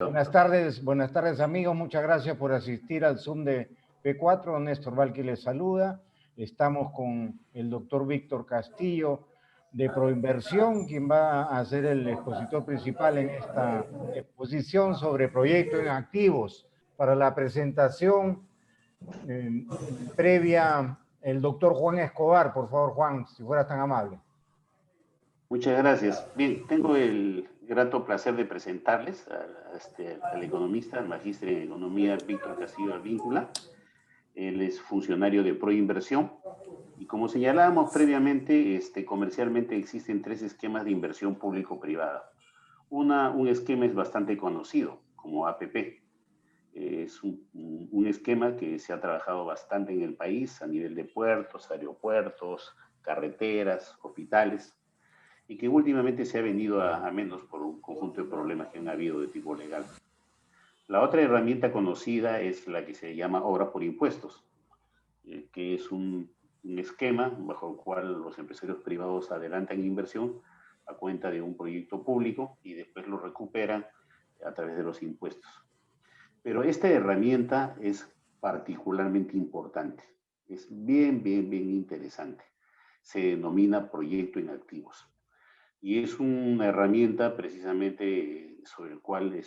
Buenas tardes amigos, muchas gracias por asistir al Zoom de P4. Néstor Valqui les saluda. Estamos con el doctor Víctor Castillo de Proinversión, quien va a ser el expositor principal en esta exposición sobre proyectos en activos. Para la presentación previa, el doctor Juan Escobar. Por favor, Juan, si fueras tan amable. Muchas gracias. Bien, tengo el grato placer de presentarles al economista, al magíster en economía Víctor Castillo Advíncula. Él es funcionario de Proinversión y como señalábamos previamente, comercialmente existen tres esquemas de inversión público-privada. Un esquema es bastante conocido como APP. Es un esquema que se ha trabajado bastante en el país a nivel de puertos, aeropuertos, carreteras, hospitales, y que últimamente se ha venido a menos por un conjunto de problemas que han habido de tipo legal. La otra herramienta conocida es la que se llama obra por impuestos, que es un esquema bajo el cual los empresarios privados adelantan inversión a cuenta de un proyecto público y después lo recuperan a través de los impuestos. Pero esta herramienta es particularmente importante, es bien interesante. Se denomina proyecto en activos. Y es una herramienta precisamente sobre el cual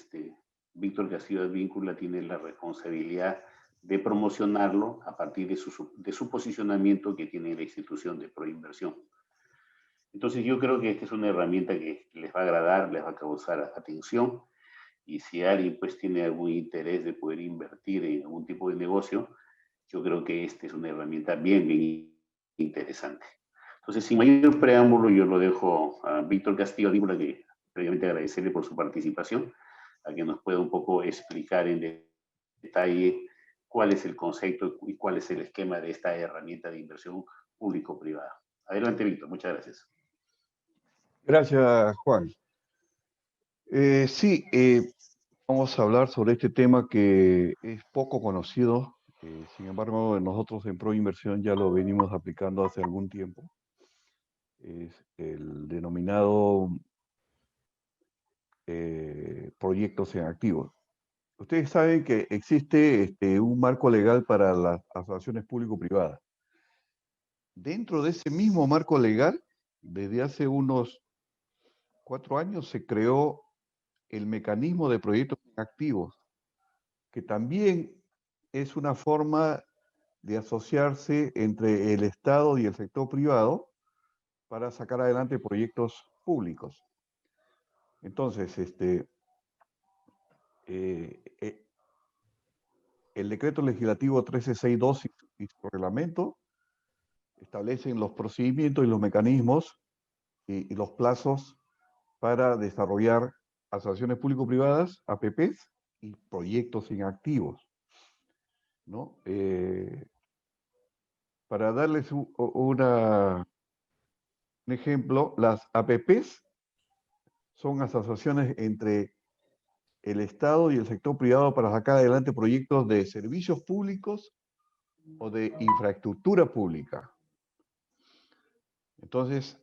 Víctor Castillo Advíncula tiene la responsabilidad de promocionarlo a partir de su posicionamiento que tiene la institución de Proinversión. Entonces yo creo que esta es una herramienta que les va a agradar, les va a causar atención, y si alguien pues tiene algún interés de poder invertir en algún tipo de negocio, yo creo que esta es una herramienta bien interesante. Entonces, sin mayor preámbulo, yo lo dejo a Víctor Castillo Advíncula, que previamente agradecerle por su participación, a que nos pueda un poco explicar en detalle cuál es el concepto y cuál es el esquema de esta herramienta de inversión público-privada. Adelante, Víctor, muchas gracias. Gracias, Juan. Vamos a hablar sobre este tema que es poco conocido. Sin embargo, nosotros en Proinversión ya lo venimos aplicando hace algún tiempo. Es el denominado proyectos en activos. Ustedes saben que existe un marco legal para las asociaciones público-privadas. Dentro de ese mismo marco legal, desde hace unos 4 años se creó el mecanismo de proyectos activos, que también es una forma de asociarse entre el Estado y el sector privado para sacar adelante proyectos públicos. Entonces, el decreto legislativo 1362 y su reglamento establecen los procedimientos y los mecanismos y los plazos para desarrollar asociaciones público-privadas, APPs, y proyectos en activos, ¿no? Para darles un ejemplo, las APPs son asociaciones entre el Estado y el sector privado para sacar adelante proyectos de servicios públicos o de infraestructura pública. Entonces,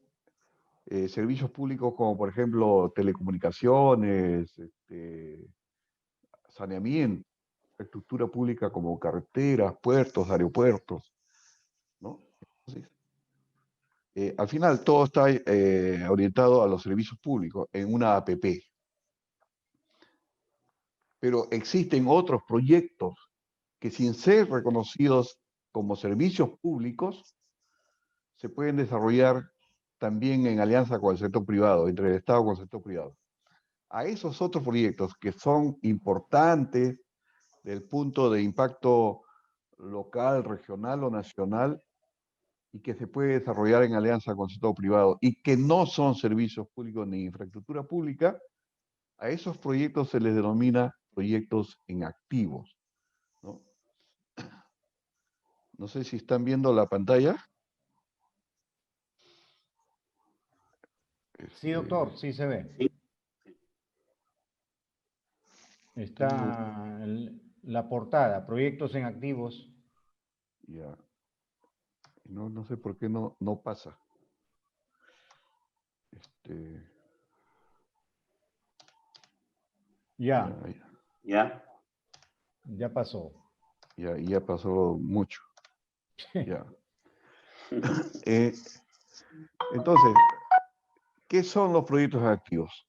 servicios públicos como por ejemplo telecomunicaciones, saneamiento, infraestructura pública como carreteras, puertos, aeropuertos, ¿no? Entonces, al final todo está orientado a los servicios públicos en una APP. Pero existen otros proyectos que sin ser reconocidos como servicios públicos se pueden desarrollar también en alianza con el sector privado, entre el Estado con el sector privado. A esos otros proyectos que son importantes del punto de impacto local, regional o nacional y que se puede desarrollar en alianza con el sector privado y que no son servicios públicos ni infraestructura pública, a esos proyectos se les denomina proyectos en activos, ¿no? No sé si están viendo la pantalla. Sí, doctor, sí se ve. Sí. Está la portada, proyectos en activos. Ya. No sé por qué no pasa. Ya, ¿Ya? ya pasó. Ya pasó mucho. Ya. Entonces, ¿qué son los proyectos activos?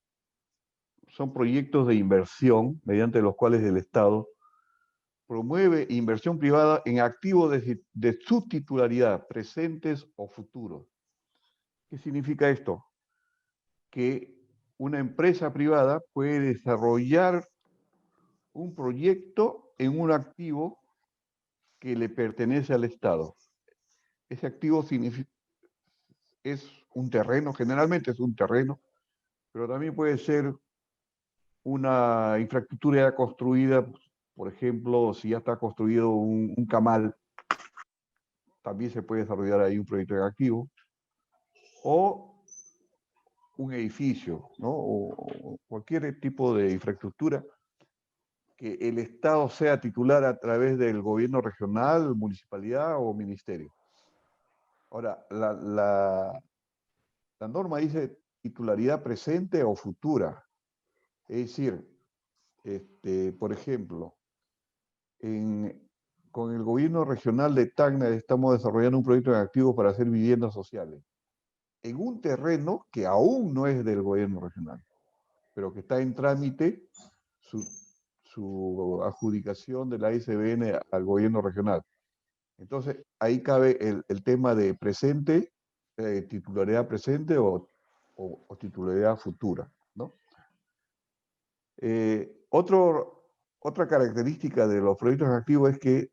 Son proyectos de inversión mediante los cuales el Estado promueve inversión privada en activos de su titularidad, presentes o futuros. ¿Qué significa esto? Que una empresa privada puede desarrollar un proyecto en un activo que le pertenece al Estado. Ese activo es un terreno, generalmente es un terreno, pero también puede ser una infraestructura ya construida, por ejemplo, si ya está construido un camal, también se puede desarrollar ahí un proyecto en activo, o un edificio, ¿no? O cualquier tipo de infraestructura que el Estado sea titular a través del gobierno regional, municipalidad o ministerio. Ahora, la norma dice titularidad presente o futura. Es decir, por ejemplo, con el gobierno regional de Tacna estamos desarrollando un proyecto en activos para hacer viviendas sociales en un terreno que aún no es del gobierno regional, pero que está en trámite su adjudicación de la SBN al gobierno regional. Entonces, ahí cabe el tema de presente, titularidad presente o titularidad futura, ¿no? Otra característica de los proyectos activos es que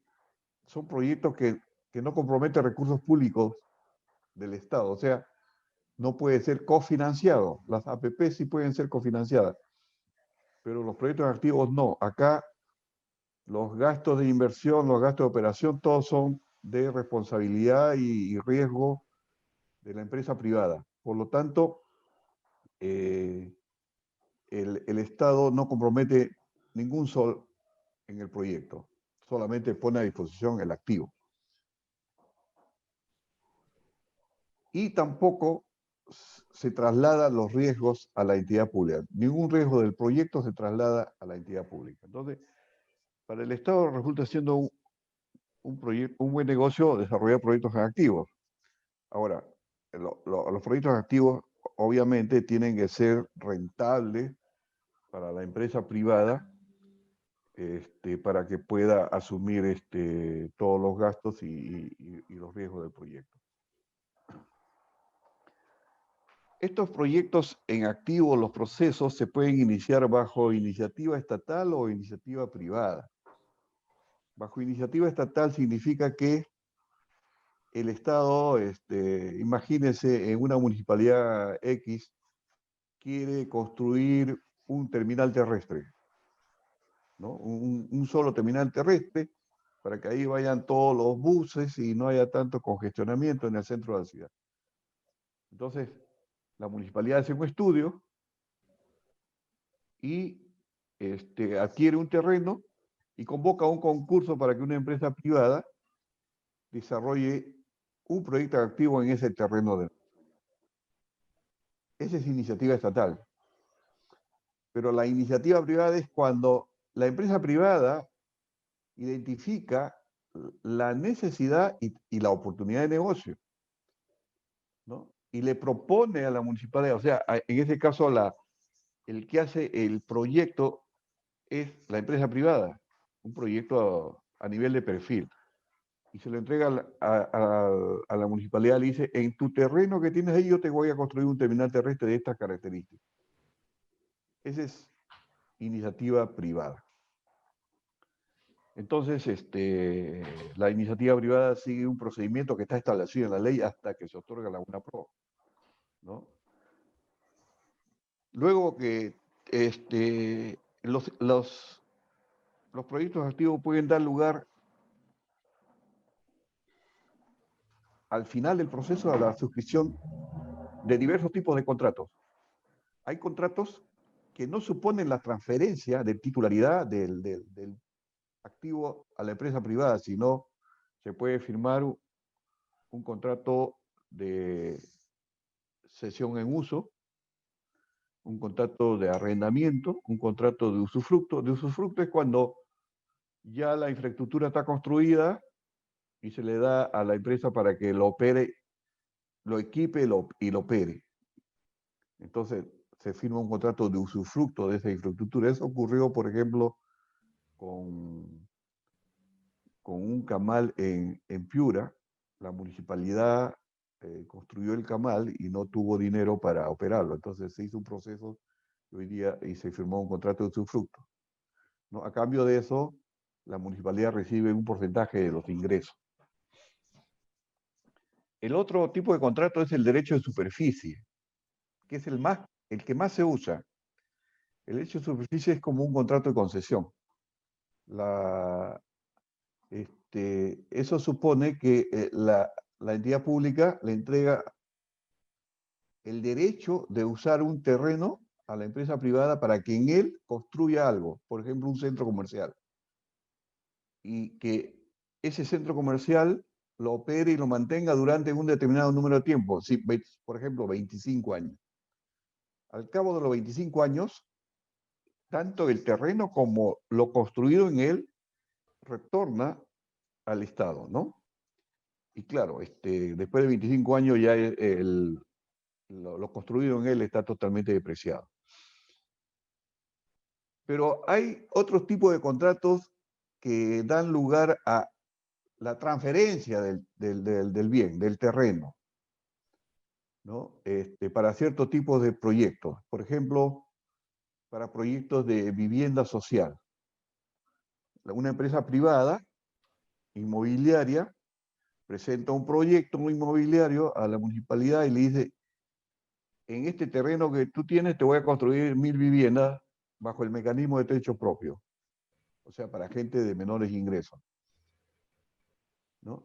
son proyectos que no comprometen recursos públicos del Estado, o sea, no puede ser cofinanciado. Las APP sí pueden ser cofinanciadas, pero los proyectos activos no. Acá los gastos de inversión, los gastos de operación, todos son de responsabilidad y riesgo de la empresa privada. Por lo tanto, el Estado no compromete ningún sol en el proyecto, solamente pone a disposición el activo. Y tampoco se trasladan los riesgos a la entidad pública. Ningún riesgo del proyecto se traslada a la entidad pública. Entonces, para el Estado resulta siendo un buen negocio desarrollar proyectos activos. Ahora, los proyectos activos obviamente tienen que ser rentables para la empresa privada, para que pueda asumir todos los gastos y los riesgos del proyecto. Estos proyectos en activo, los procesos se pueden iniciar bajo iniciativa estatal o iniciativa privada. Bajo iniciativa estatal significa que el Estado, imagínense, en una municipalidad X, quiere construir un terminal terrestre, ¿no? Un solo terminal terrestre para que ahí vayan todos los buses y no haya tanto congestionamiento en el centro de la ciudad. Entonces, la municipalidad hace un estudio y adquiere un terreno y convoca un concurso para que una empresa privada desarrolle un proyecto activo en ese terreno. Esa es iniciativa estatal. Pero la iniciativa privada es cuando la empresa privada identifica la necesidad y la oportunidad de negocio, ¿no? Y le propone a la municipalidad, o sea, en ese caso el que hace el proyecto es la empresa privada, un proyecto a nivel de perfil. Y se lo entrega a la municipalidad, le dice, en tu terreno que tienes ahí yo te voy a construir un terminal terrestre de estas características. Esa es iniciativa privada. Entonces, la iniciativa privada sigue un procedimiento que está establecido en la ley hasta que se otorga la UNAPRO, ¿no? Luego que los proyectos activos pueden dar lugar al final del proceso a la suscripción de diversos tipos de contratos. Hay contratos que no suponen la transferencia de titularidad del activo a la empresa privada, sino se puede firmar un contrato de cesión en uso, un contrato de arrendamiento, un contrato de usufructo. De usufructo es cuando ya la infraestructura está construida y se le da a la empresa para que lo opere, lo equipe y lo opere. Entonces se firma un contrato de usufructo de esa infraestructura. Eso ocurrió, por ejemplo, con un camal en Piura. La municipalidad construyó el camal y no tuvo dinero para operarlo. Entonces se hizo un proceso hoy día y se firmó un contrato de usufructo, ¿no? A cambio de eso, la municipalidad recibe un porcentaje de los ingresos. El otro tipo de contrato es el derecho de superficie, que es el que más se usa. El derecho de superficie es como un contrato de concesión. Eso supone que la entidad pública le entrega el derecho de usar un terreno a la empresa privada para que en él construya algo, por ejemplo, un centro comercial. Y que ese centro comercial lo opere y lo mantenga durante un determinado número de tiempo, por ejemplo, 25 años. Al cabo de los 25 años, tanto el terreno como lo construido en él retorna al Estado, ¿no? Y claro, después de 25 años ya lo construido en él está totalmente depreciado. Pero hay otros tipos de contratos que dan lugar a la transferencia del bien, del terreno, ¿no? Para ciertos tipos de proyectos. Por ejemplo, para proyectos de vivienda social. Una empresa privada, inmobiliaria, presenta un proyecto inmobiliario a la municipalidad y le dice: en este terreno que tú tienes te voy a construir 1000 viviendas bajo el mecanismo de techo propio. O sea, para gente de menores ingresos, ¿no?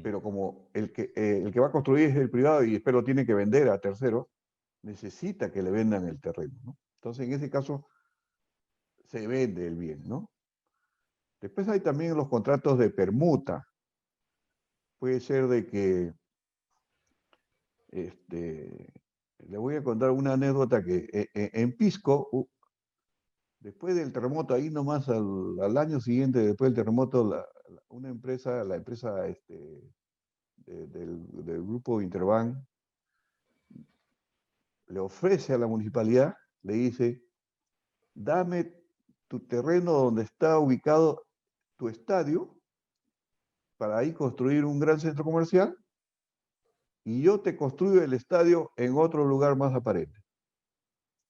Pero como el que va a construir es el privado y después lo tiene que vender a terceros, necesita que le vendan el terreno, ¿no? Entonces, en ese caso, se vende el bien, ¿no? Después hay también los contratos de permuta. Puede ser de que, le voy a contar una anécdota que en Pisco, después del terremoto, ahí nomás al año siguiente, después del terremoto, la empresa del grupo Interbank le ofrece a la municipalidad, le dice: dame tu terreno donde está ubicado tu estadio para ahí construir un gran centro comercial y yo te construyo el estadio en otro lugar más aparente.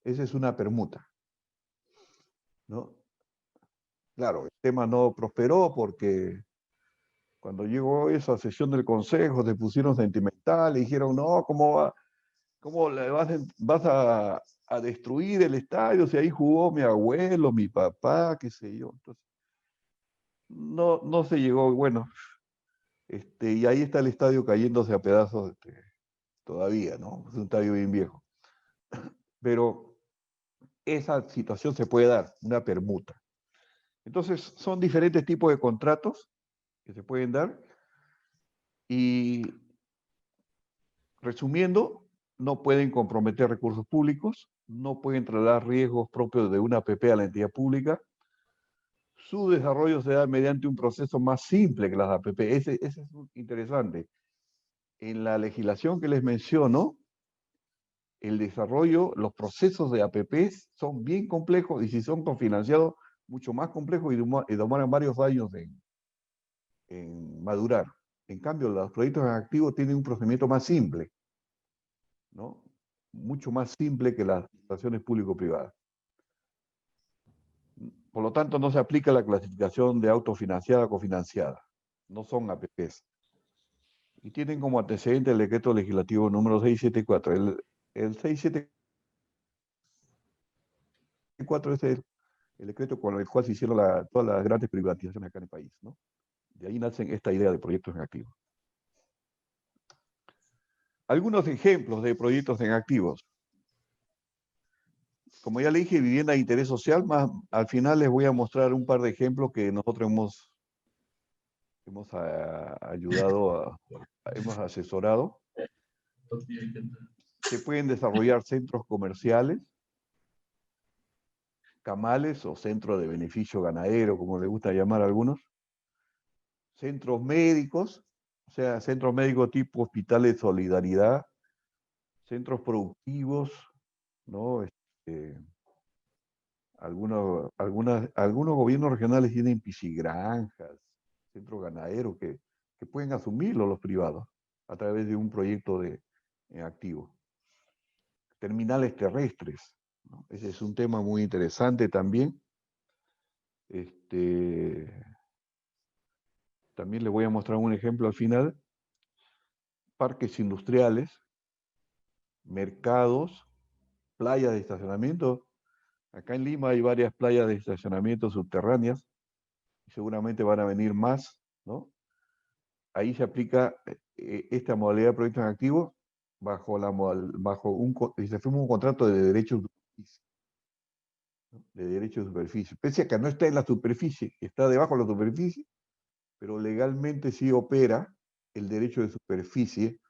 Esa es una permuta, ¿no? Claro, el tema no prosperó porque cuando llegó esa sesión del consejo se pusieron sentimental y dijeron: no, ¿cómo le vas a destruir el estadio si ahí jugó mi abuelo, mi papá, qué sé yo? Entonces, no se llegó. Bueno, y ahí está el estadio cayéndose a pedazos todavía, ¿no? Es un estadio bien viejo. Pero esa situación se puede dar, una permuta. Entonces, son diferentes tipos de contratos que se pueden dar. Y resumiendo, no pueden comprometer recursos públicos, no pueden trasladar riesgos propios de una APP a la entidad pública. Su desarrollo se da mediante un proceso más simple que las APP. Ese es interesante. En la legislación que les menciono, el desarrollo, los procesos de APPs son bien complejos y si son cofinanciados, mucho más complejos y demoran varios años en madurar. En cambio, los proyectos en activo tienen un procedimiento más simple, ¿no? Mucho más simple que las licitaciones público-privadas. Por lo tanto, no se aplica la clasificación de autofinanciada o cofinanciada. No son APPs. Y tienen como antecedente el decreto legislativo número 674. El 674 es el decreto con el cual se hicieron todas las grandes privatizaciones acá en el país, ¿no? De ahí nacen esta idea de proyectos en activos. Algunos ejemplos de proyectos en activos. Como ya le dije, vivienda de interés social, más al final les voy a mostrar un par de ejemplos que nosotros hemos ayudado, hemos asesorado. Se pueden desarrollar centros comerciales, camales o centros de beneficio ganadero, como le gusta llamar a algunos, centros médicos, o sea, centros médicos tipo hospitales de solidaridad, centros productivos, ¿no? Algunos gobiernos regionales tienen piscigranjas, centros ganaderos que pueden asumirlo los privados a través de un proyecto en activo. Terminales terrestres, ¿no? Ese es un tema muy interesante también. También le voy a mostrar un ejemplo al final. Parques industriales, mercados, playas de estacionamiento. Acá en Lima hay varias playas de estacionamiento subterráneas y seguramente van a venir más, ¿no? Ahí se aplica esta modalidad de proyectos en activo y se firma un contrato de derecho de superficie, ¿no? De derecho de superficie. Pese a que no está en la superficie, está debajo de la superficie, pero legalmente sí opera el derecho de superficie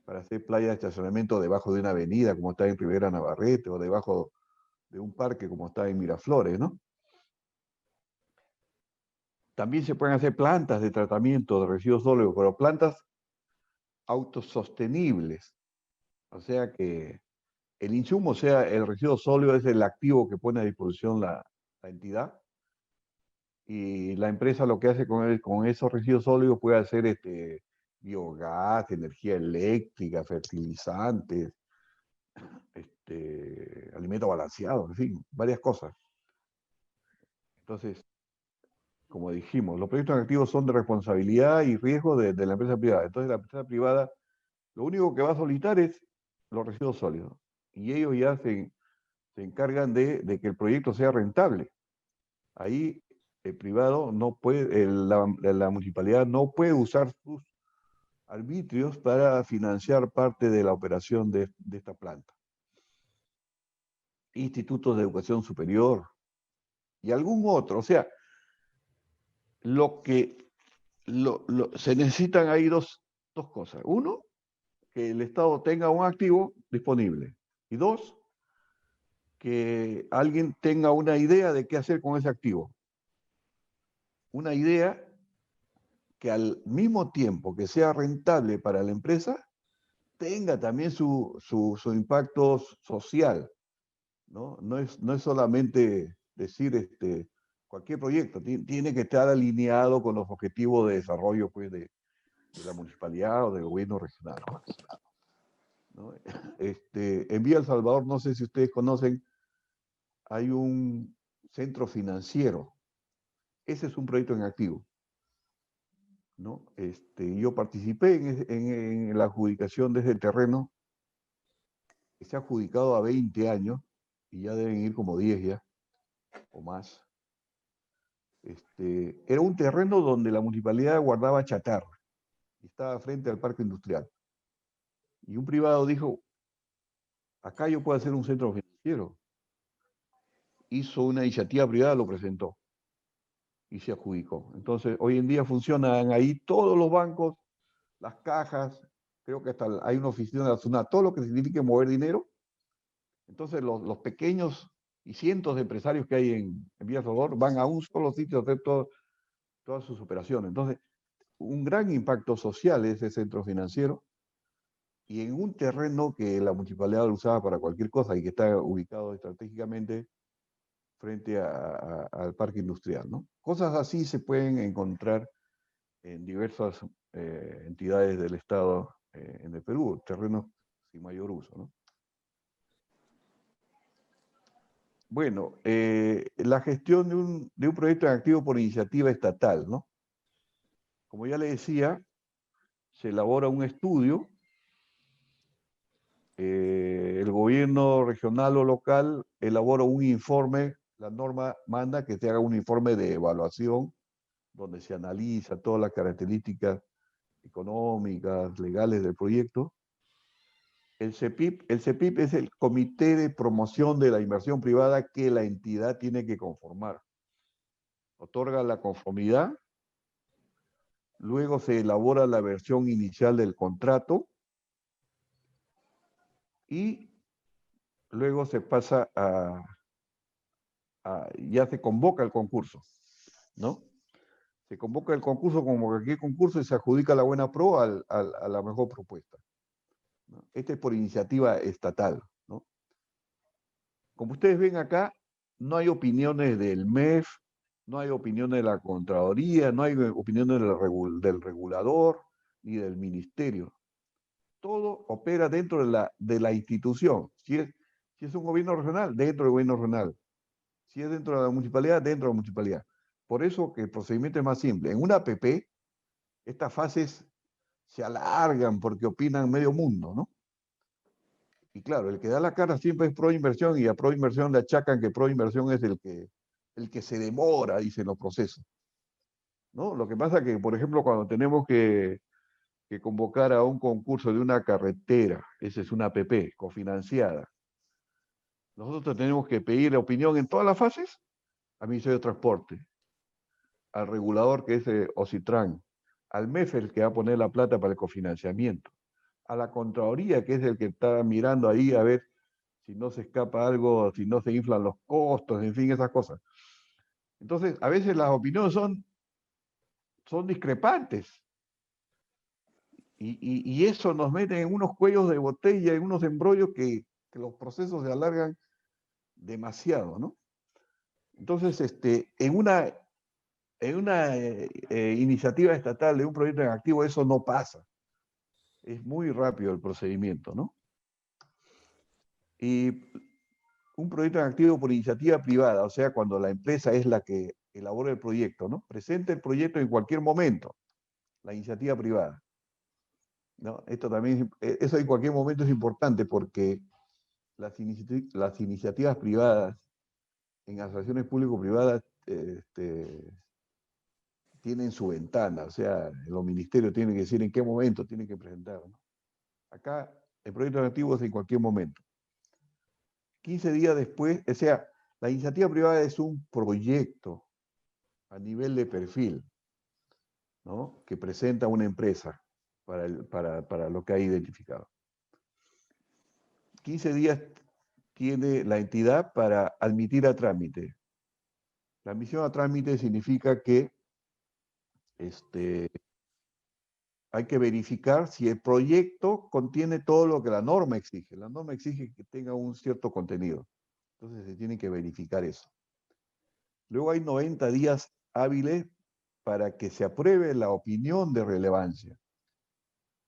para hacer playas de estacionamiento debajo de una avenida, como está en Rivera Navarrete, o debajo de un parque, como está en Miraflores, ¿no? También se pueden hacer plantas de tratamiento de residuos sólidos, pero plantas autosostenibles. O sea que el insumo, o sea, el residuo sólido es el activo que pone a disposición la entidad, y la empresa lo que hace con esos residuos sólidos puede hacer biogás, energía eléctrica, fertilizantes, alimentos balanceados, en fin, varias cosas. Entonces, como dijimos, los proyectos activos son de responsabilidad y riesgo de la empresa privada. Entonces, la empresa privada lo único que va a solicitar es los residuos sólidos. Y ellos ya se encargan de que el proyecto sea rentable. Ahí el privado no puede, la municipalidad no puede usar sus arbitrios para financiar parte de la operación de esta planta. Institutos de educación superior y algún otro. O sea, se necesitan ahí dos cosas. Uno, que el Estado tenga un activo disponible. Y dos, que alguien tenga una idea de qué hacer con ese activo. Una idea que al mismo tiempo que sea rentable para la empresa, tenga también su impacto social, ¿no? No es solamente decir cualquier proyecto, tiene que estar alineado con los objetivos de desarrollo, pues, de la municipalidad o del gobierno regional, ¿no? En Villa El Salvador, no sé si ustedes conocen, hay un centro financiero. Ese es un proyecto en activo, ¿no? Yo participé en la adjudicación de ese terreno, que se ha adjudicado a 20 años, y ya deben ir como 10 ya, o más. Era un terreno donde la municipalidad guardaba chatarra, y estaba frente al parque industrial. Y un privado dijo, acá yo puedo hacer un centro financiero. Hizo una iniciativa privada, lo presentó y se adjudicó. Entonces, hoy en día funcionan ahí todos los bancos, las cajas, creo que hasta hay una oficina de la SUNAT, todo lo que signifique mover dinero. Entonces, los pequeños y cientos de empresarios que hay en Villa El Salvador van a un solo sitio a hacer todas sus operaciones. Entonces, un gran impacto social ese centro financiero, y en un terreno que la municipalidad lo usaba para cualquier cosa y que está ubicado estratégicamente frente al parque industrial, ¿no? Cosas así se pueden encontrar en diversas entidades del Estado en el Perú, terrenos sin mayor uso, ¿no? Bueno, la gestión de un proyecto en activo por iniciativa estatal, ¿no? Como ya le decía, se elabora un estudio, el gobierno regional o local elabora un informe, la norma manda que se haga un informe de evaluación donde se analiza todas las características económicas, legales del proyecto. El CEPIP es el Comité de Promoción de la Inversión Privada que la entidad tiene que conformar. Otorga la conformidad, luego se elabora la versión inicial del contrato y luego se pasa ya se convoca el concurso, ¿no? Se convoca el concurso como cualquier concurso y se adjudica la buena pro a la mejor propuesta, ¿no? Este es por iniciativa estatal, ¿no? Como ustedes ven acá, no hay opiniones del MEF, no hay opiniones de la Contraloría, no hay opiniones del regulador ni del ministerio. Todo opera dentro de la institución. Si es un gobierno regional, dentro del gobierno regional. Si es dentro de la municipalidad, dentro de la municipalidad. Por eso que el procedimiento es más simple. En una APP, estas fases se alargan porque opinan medio mundo, ¿no? Y claro, el que da la cara siempre es Proinversión y a Proinversión le achacan que Proinversión es el que se demora, dicen los procesos, ¿no? Lo que pasa es que, por ejemplo, cuando tenemos que convocar a un concurso de una carretera, esa es una APP cofinanciada, nosotros tenemos que pedir opinión en todas las fases al Ministerio de Transporte, al regulador que es Ocitran, al MEF el que va a poner la plata para el cofinanciamiento, a la Contraloría que es el que está mirando ahí a ver si no se escapa algo, si no se inflan los costos, en fin, esas cosas. Entonces, a veces las opiniones son discrepantes y eso nos mete en unos cuellos de botella, en unos embrollos que los procesos se alargan demasiado, ¿no? Entonces, en una iniciativa estatal de un proyecto en activo, eso no pasa. Es muy rápido el procedimiento, ¿no? Y un proyecto en activo por iniciativa privada, o sea, cuando la empresa es la que elabora el proyecto, ¿no? Presenta el proyecto en cualquier momento, la iniciativa privada, ¿no? Esto también, eso en cualquier momento es importante porque las iniciativas privadas en asociaciones público-privadas tienen su ventana, o sea, los ministerios tienen que decir en qué momento tienen que presentar, ¿no? Acá el proyecto activo es en cualquier momento. 15 días después, o sea, la iniciativa privada es un proyecto a nivel de perfil, ¿no? Que presenta una empresa para lo que ha identificado. 15 días tiene la entidad para admitir a trámite. La admisión a trámite significa que hay que verificar si el proyecto contiene todo lo que la norma exige. La norma exige que tenga un cierto contenido. Entonces se tiene que verificar eso. Luego hay 90 días hábiles para que se apruebe la opinión de relevancia.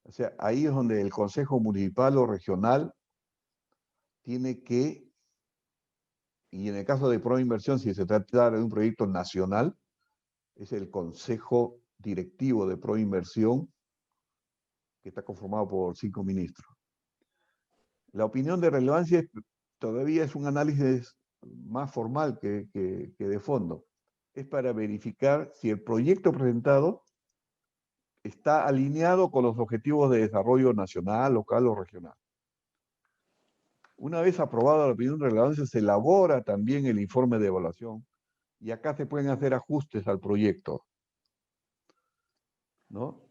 O sea, ahí es donde el Consejo Municipal o Regional tiene que, y en el caso de Proinversión, si se trata de un proyecto nacional, es el Consejo Directivo de Proinversión, que está conformado por 5 ministros. La opinión de relevancia todavía es un análisis más formal que de fondo. Es para verificar si el proyecto presentado está alineado con los objetivos de desarrollo nacional, local o regional. Una vez aprobada la opinión de relevancia, se elabora también el informe de evaluación y acá se pueden hacer ajustes al proyecto, ¿no?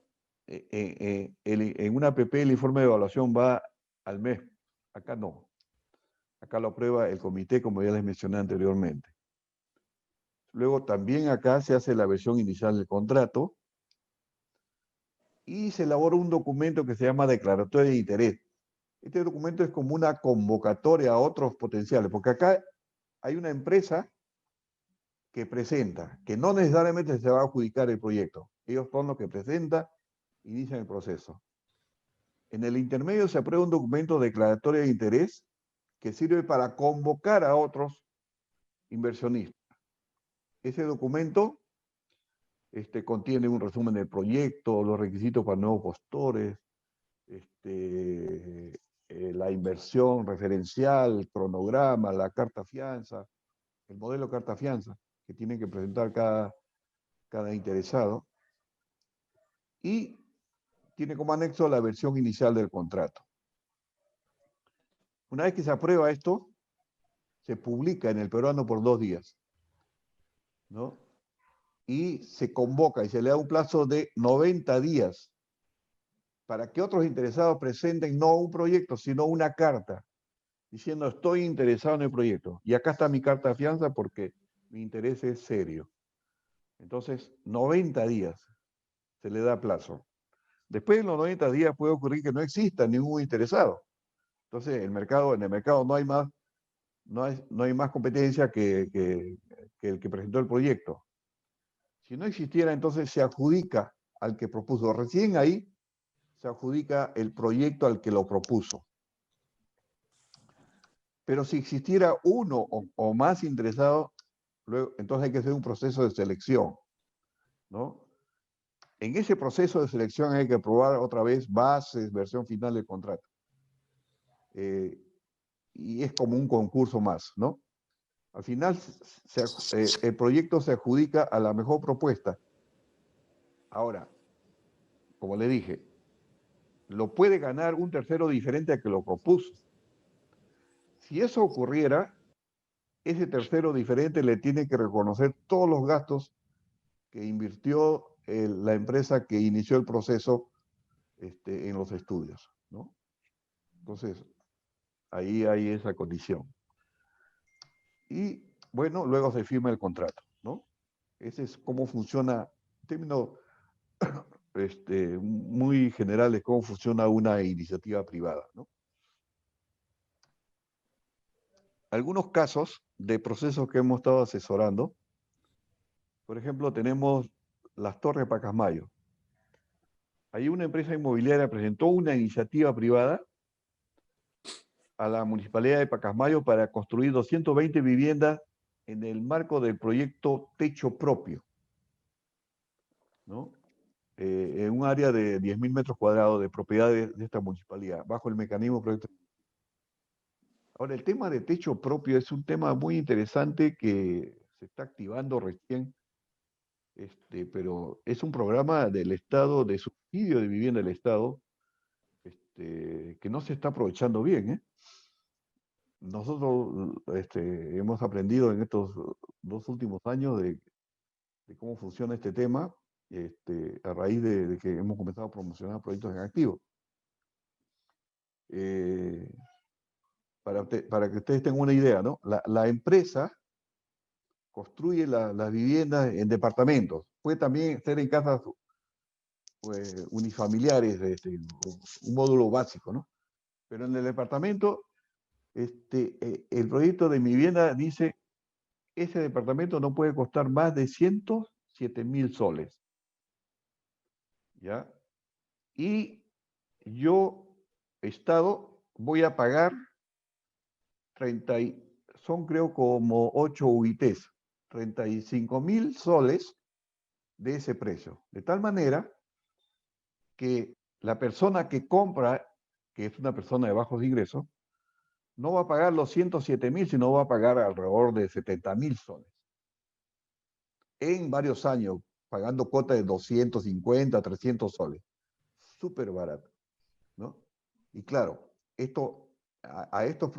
En una APP el informe de evaluación va al mes, acá no. Acá lo aprueba el comité, como ya les mencioné anteriormente. Luego también acá se hace la versión inicial del contrato y se elabora un documento que se llama declaratoria de interés. Este documento es como una convocatoria a otros potenciales, porque acá hay una empresa que presenta, que no necesariamente se va a adjudicar el proyecto. Ellos son los que presentan, inician el proceso. En el intermedio se aprueba un documento declaratoria de interés que sirve para convocar a otros inversionistas. Ese documento contiene un resumen del proyecto, los requisitos para nuevos postores, la inversión referencial, el cronograma, la carta fianza, el modelo carta fianza que tiene que presentar cada interesado, y tiene como anexo la versión inicial del contrato. Una vez que se aprueba esto, se publica en el peruano por 2 días, ¿no? Y se convoca y se le da un plazo de 90 días para que otros interesados presenten no un proyecto, sino una carta diciendo estoy interesado en el proyecto. Y acá está mi carta de fianza porque mi interés es serio. Entonces, 90 días se le da plazo. Después de los 90 días puede ocurrir que no exista ningún interesado. Entonces, en el mercado no hay más competencia que el que presentó el proyecto. Si no existiera, entonces se adjudica al que propuso. Recién ahí se adjudica el proyecto al que lo propuso. Pero si existiera uno o más interesados, luego, entonces hay que hacer un proceso de selección, ¿no? En ese proceso de selección hay que aprobar otra vez bases, versión final del contrato. Y es como un concurso más, ¿no? Al final, el proyecto se adjudica a la mejor propuesta. Ahora, como le dije, lo puede ganar un tercero diferente al que lo propuso. Si eso ocurriera, ese tercero diferente le tiene que reconocer todos los gastos que invirtió la empresa que inició el proceso en los estudios, ¿no? Entonces, ahí hay esa condición. Y, bueno, luego se firma el contrato, ¿no? Ese es cómo funciona, en términos muy generales, cómo funciona una iniciativa privada, ¿no? Algunos casos de procesos que hemos estado asesorando, por ejemplo, tenemos las Torres Pacasmayo. Ahí una empresa inmobiliaria presentó una iniciativa privada a la Municipalidad de Pacasmayo para construir 220 viviendas en el marco del proyecto Techo Propio, ¿no? En un área de 10.000 metros cuadrados de propiedad de esta municipalidad, bajo el mecanismo proyecto. Ahora, el tema de techo propio es un tema muy interesante que se está activando recién, pero es un programa del Estado, de subsidio de vivienda del Estado, que no se está aprovechando bien, ¿eh? Nosotros hemos aprendido en estos 2 últimos años de cómo funciona este tema, a raíz de que hemos comenzado a promocionar proyectos en activo. Para que ustedes tengan una idea, ¿no? La empresa construye las viviendas en departamentos. Puede también ser en casas unifamiliares, un módulo básico, ¿no? Pero en el departamento, el proyecto de mi vivienda dice, ese departamento no puede costar más de 107.000 soles. ¿Ya? Y yo, Estado, voy a pagar son creo como 8 UITs, 35.000 soles de ese precio. De tal manera que la persona que compra, que es una persona de bajos ingresos, no va a pagar los 107.000, sino va a pagar alrededor de 70.000 soles. En varios años, pagando cuotas de 250, 300 soles. Súper barato, ¿no? Y claro, a estos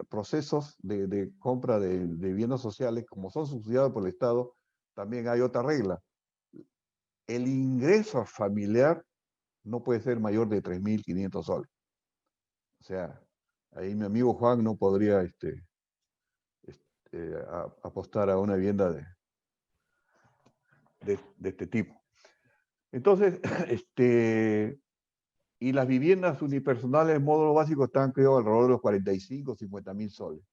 procesos de compra de viviendas sociales, como son subsidiados por el Estado, también hay otra regla. El ingreso familiar no puede ser mayor de 3.500 soles. O sea, ahí mi amigo Juan no podría apostar a una vivienda de este tipo. Entonces, y las viviendas unipersonales en módulo básico están, creo, alrededor de los 45, 50.000 soles,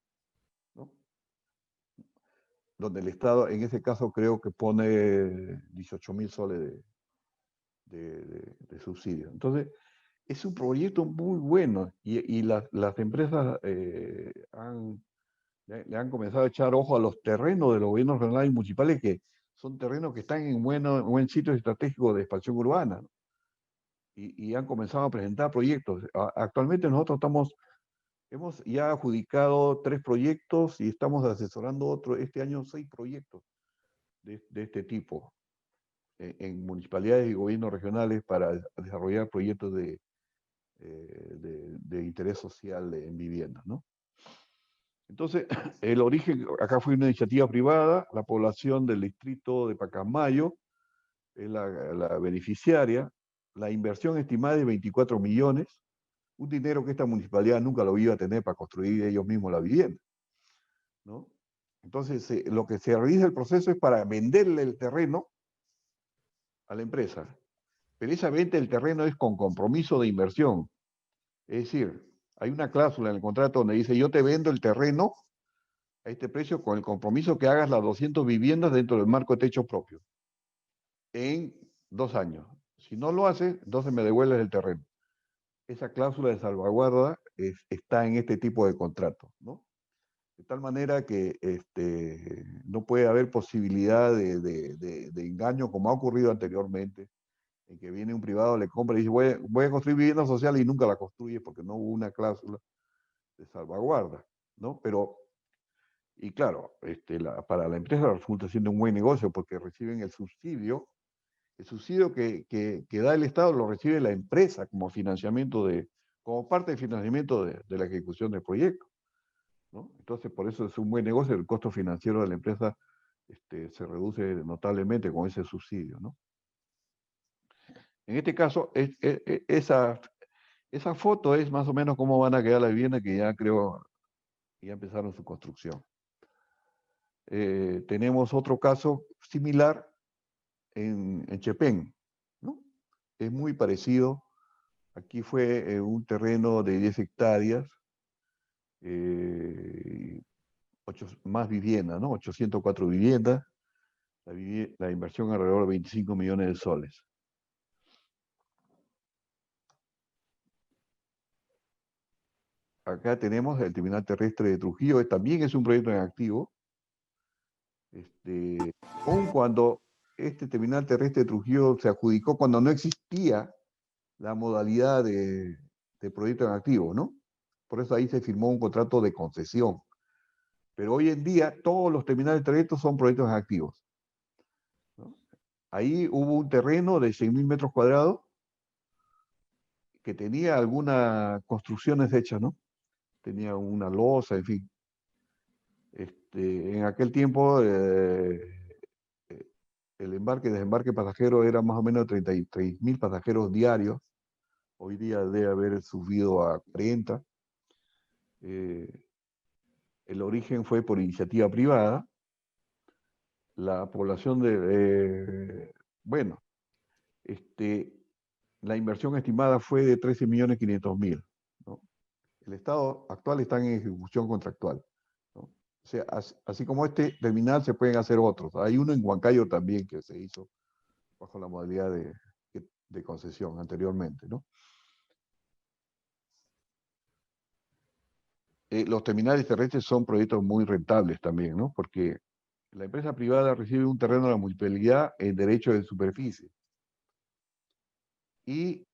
¿no? Donde el Estado, en ese caso, creo que pone 18.000 soles de subsidio. Entonces, es un proyecto muy bueno y las empresas le han comenzado a echar ojo a los terrenos de los gobiernos regionales y municipales, que son terrenos que están en buen sitios estratégicos de expansión urbana, ¿no? Y han comenzado a presentar proyectos. Actualmente nosotros hemos ya adjudicado 3 proyectos y estamos asesorando este año 6 proyectos de este tipo en municipalidades y gobiernos regionales para desarrollar proyectos de interés social en viviendas, ¿no? Entonces, el origen acá fue una iniciativa privada, la población del distrito de Pacasmayo es la beneficiaria, la inversión estimada es 24 millones, un dinero que esta municipalidad nunca lo iba a tener para construir ellos mismos la vivienda, ¿no? Entonces, lo que se realiza el proceso es para venderle el terreno a la empresa. Pero esa venta del terreno es con compromiso de inversión. Es decir, hay una cláusula en el contrato donde dice, yo te vendo el terreno a este precio con el compromiso que hagas las 200 viviendas dentro del marco de techo propio en 2 años. Si no lo haces, entonces me devuelves el terreno. Esa cláusula de salvaguarda está en este tipo de contratos, ¿no? De tal manera que no puede haber posibilidad de engaño como ha ocurrido anteriormente, en que viene un privado, le compra y dice voy a construir vivienda social y nunca la construye porque no hubo una cláusula de salvaguarda, ¿no? Pero, y claro, para la empresa resulta siendo un buen negocio porque reciben el subsidio que da el Estado lo recibe la empresa como financiamiento como parte del financiamiento de la ejecución del proyecto, ¿no? Entonces, por eso es un buen negocio, el costo financiero de la empresa se reduce notablemente con ese subsidio, ¿no? En este caso, esa foto es más o menos cómo van a quedar las viviendas que ya creo ya empezaron su construcción. Tenemos otro caso similar en Chepén, ¿no? Es muy parecido. Aquí fue un terreno de 10 hectáreas, más viviendas, ¿no? 804 viviendas, la inversión alrededor de 25 millones de soles. Acá tenemos el terminal terrestre de Trujillo, también es un proyecto en activo. Aun cuando este terminal terrestre de Trujillo se adjudicó cuando no existía la modalidad de proyecto en activo, ¿no? Por eso ahí se firmó un contrato de concesión. Pero hoy en día todos los terminales terrestres son proyectos en activos, ¿no? Ahí hubo un terreno de 100.000 metros cuadrados que tenía algunas construcciones hechas, ¿no? Tenía una losa, en fin. En aquel tiempo el embarque y desembarque pasajero era más o menos 33.000 pasajeros diarios. Hoy día debe haber subido a 40. El origen fue por iniciativa privada. La población la inversión estimada fue de 13.500.000, ¿no? El estado actual está en ejecución contractual, ¿no? O sea, así como este terminal se pueden hacer otros. Hay uno en Huancayo también que se hizo bajo la modalidad de concesión anteriormente, ¿no? Los terminales terrestres son proyectos muy rentables también, ¿no? Porque la empresa privada recibe un terreno de la municipalidad en derecho de superficie y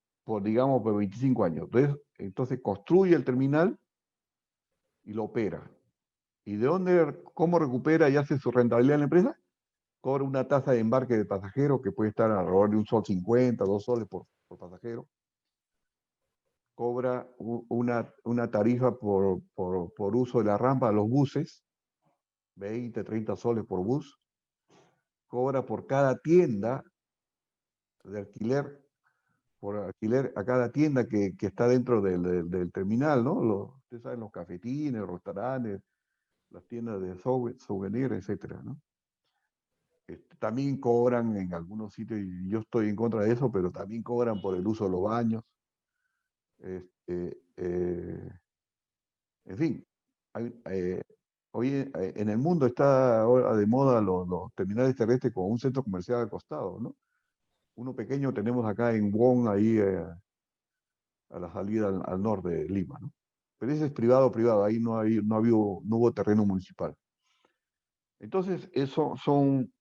digamos, por 25 años. Entonces construye el terminal y lo opera. ¿Y cómo recupera y hace su rentabilidad en la empresa? Cobra una tasa de embarque de pasajeros que puede estar alrededor de $1.50, $2 por pasajero. Cobra una tarifa por uso de la rampa a los buses, 20, 30 soles por bus. Cobra por cada tienda de alquiler, por alquiler a cada tienda que está dentro del terminal, ¿no? Ustedes saben, los cafetines, los restaurantes, las tiendas de souvenirs, etcétera, ¿no? También cobran en algunos sitios, y yo estoy en contra de eso, pero también cobran por el uso de los baños. En fin, hoy en el mundo está ahora de moda los terminales terrestres con un centro comercial al costado, ¿no? Uno pequeño tenemos acá en Wong, ahí a la salida al norte de Lima, ¿no? Pero ese es privado, ahí no hubo terreno municipal. Entonces, eso son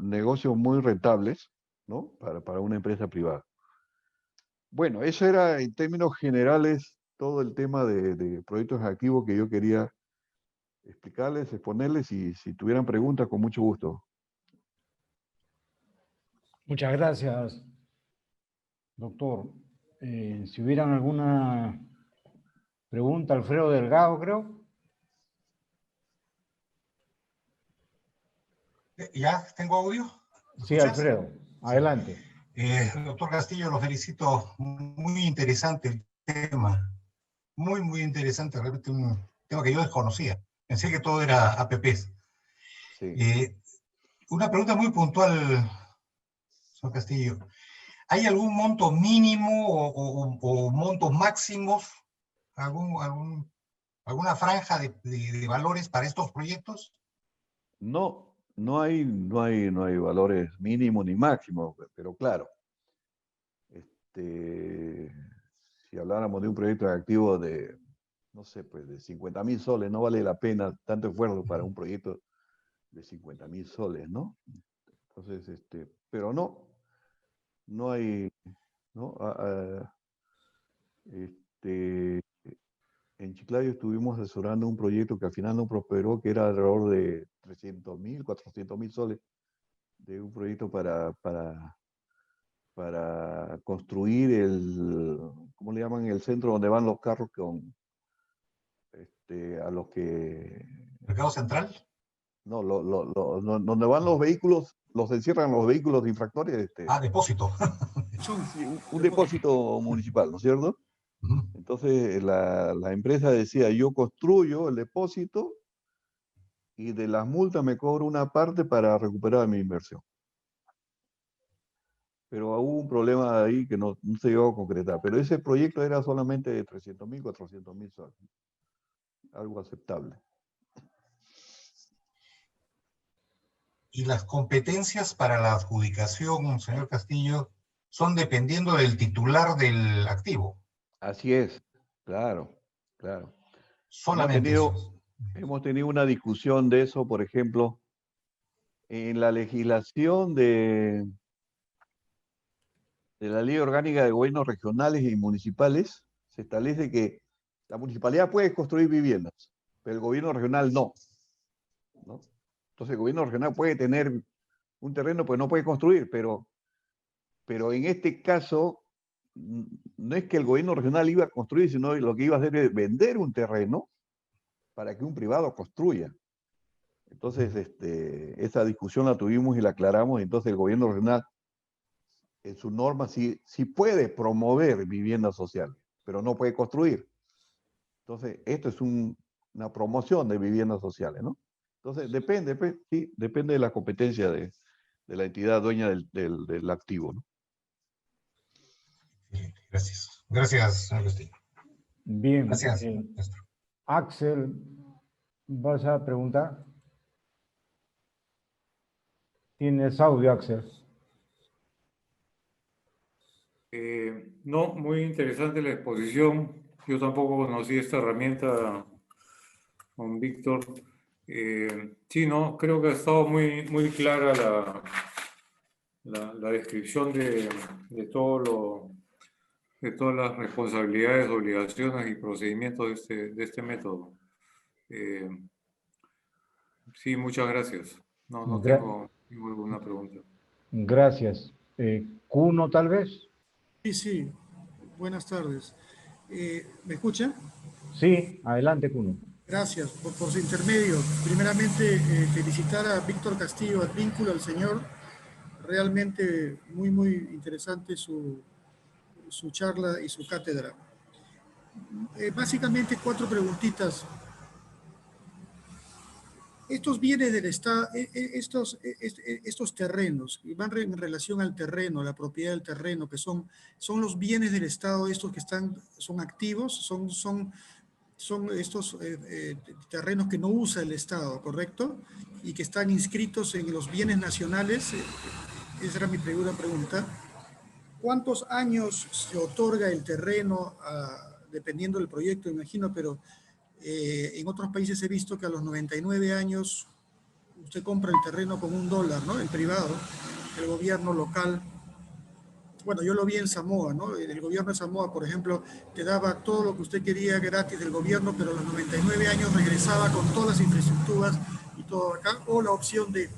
negocios muy rentables, ¿no? Para una empresa privada. Bueno, eso era en términos generales todo el tema de proyectos activos que yo quería explicarles, exponerles, y si tuvieran preguntas, con mucho gusto. Muchas gracias, doctor. Si hubieran alguna pregunta, Alfredo Delgado, creo. ¿Ya tengo audio? Sí, Alfredo, adelante. Doctor Castillo, lo felicito, muy interesante el tema. Muy interesante, realmente un tema que yo desconocía. Pensé que todo era APPs. Sí. Una pregunta muy puntual, señor Castillo. ¿Hay algún monto mínimo o montos máximos? ¿Alguna franja de valores para estos proyectos? No hay valores mínimos ni máximos, pero claro, si habláramos de un proyecto de activo de, no sé, pues de 50.000 soles, no vale la pena tanto esfuerzo para un proyecto de 50.000 soles, ¿no? Entonces, pero no hay, ¿no? En Chiclayo estuvimos asesorando un proyecto que al final no prosperó, que era alrededor de 300.000, 400.000 soles, de un proyecto para construir ¿cómo le llaman? El centro donde van los carros a los que... ¿Mercado Central? No, donde van los vehículos, los encierran los vehículos de infractores. Depósito. Sí, un depósito municipal, ¿no es cierto? Ujú. Entonces la empresa decía, yo construyo el depósito y de las multas me cobro una parte para recuperar mi inversión. Pero hubo un problema ahí que no se llegó a concretar. Pero ese proyecto era solamente de 300.000, 400.000 soles. Algo aceptable. Y las competencias para la adjudicación, señor Castillo, son dependiendo del titular del activo. Así es, claro. Solamente eso. Hemos tenido una discusión de eso, por ejemplo, en la legislación de la Ley Orgánica de Gobiernos Regionales y Municipales, se establece que la municipalidad puede construir viviendas, pero el gobierno regional no. Entonces el gobierno regional puede tener un terreno, pues no puede construir, pero en este caso no es que el gobierno regional iba a construir, sino lo que iba a hacer es vender un terreno para que un privado construya. Entonces, esa discusión la tuvimos y la aclaramos, y entonces el gobierno regional, en su norma, sí puede promover viviendas sociales, pero no puede construir. Entonces, esto es una promoción de viviendas sociales, ¿no? Entonces, depende, pues, sí, depende de la competencia de la entidad dueña del activo, ¿no? Gracias. Gracias, señor Castillo. Bien. Gracias, maestro. Axel, ¿vas a preguntar? ¿Tienes audio, Axel? No, muy interesante la exposición. Yo tampoco conocí esta herramienta con Víctor. Sí, no, creo que ha estado muy clara la descripción de todas las responsabilidades, obligaciones y procedimientos de este método. Sí, muchas gracias. No tengo ninguna pregunta. Gracias. Kuno, tal vez. Sí, buenas tardes. ¿Me escuchan? Sí, adelante, Kuno. Gracias por su intermedio. Primeramente, felicitar a Víctor Castillo Advíncula, al señor. Realmente muy interesante su charla y su cátedra. Básicamente, 4 preguntitas. Estos bienes del Estado, estos terrenos, y van en relación al terreno, la propiedad del terreno, que son los bienes del Estado, estos que son activos, son estos terrenos que no usa el Estado, ¿correcto? Y que están inscritos en los bienes nacionales. Esa era mi primera pregunta. ¿Cuántos años se otorga el terreno, dependiendo del proyecto, imagino, pero en otros países he visto que a los 99 años usted compra el terreno con $1, ¿no? El privado, el gobierno local. Bueno, yo lo vi en Samoa, ¿no? El gobierno de Samoa, por ejemplo, te daba todo lo que usted quería gratis del gobierno, pero a los 99 años regresaba con todas las infraestructuras y todo acá, o la opción de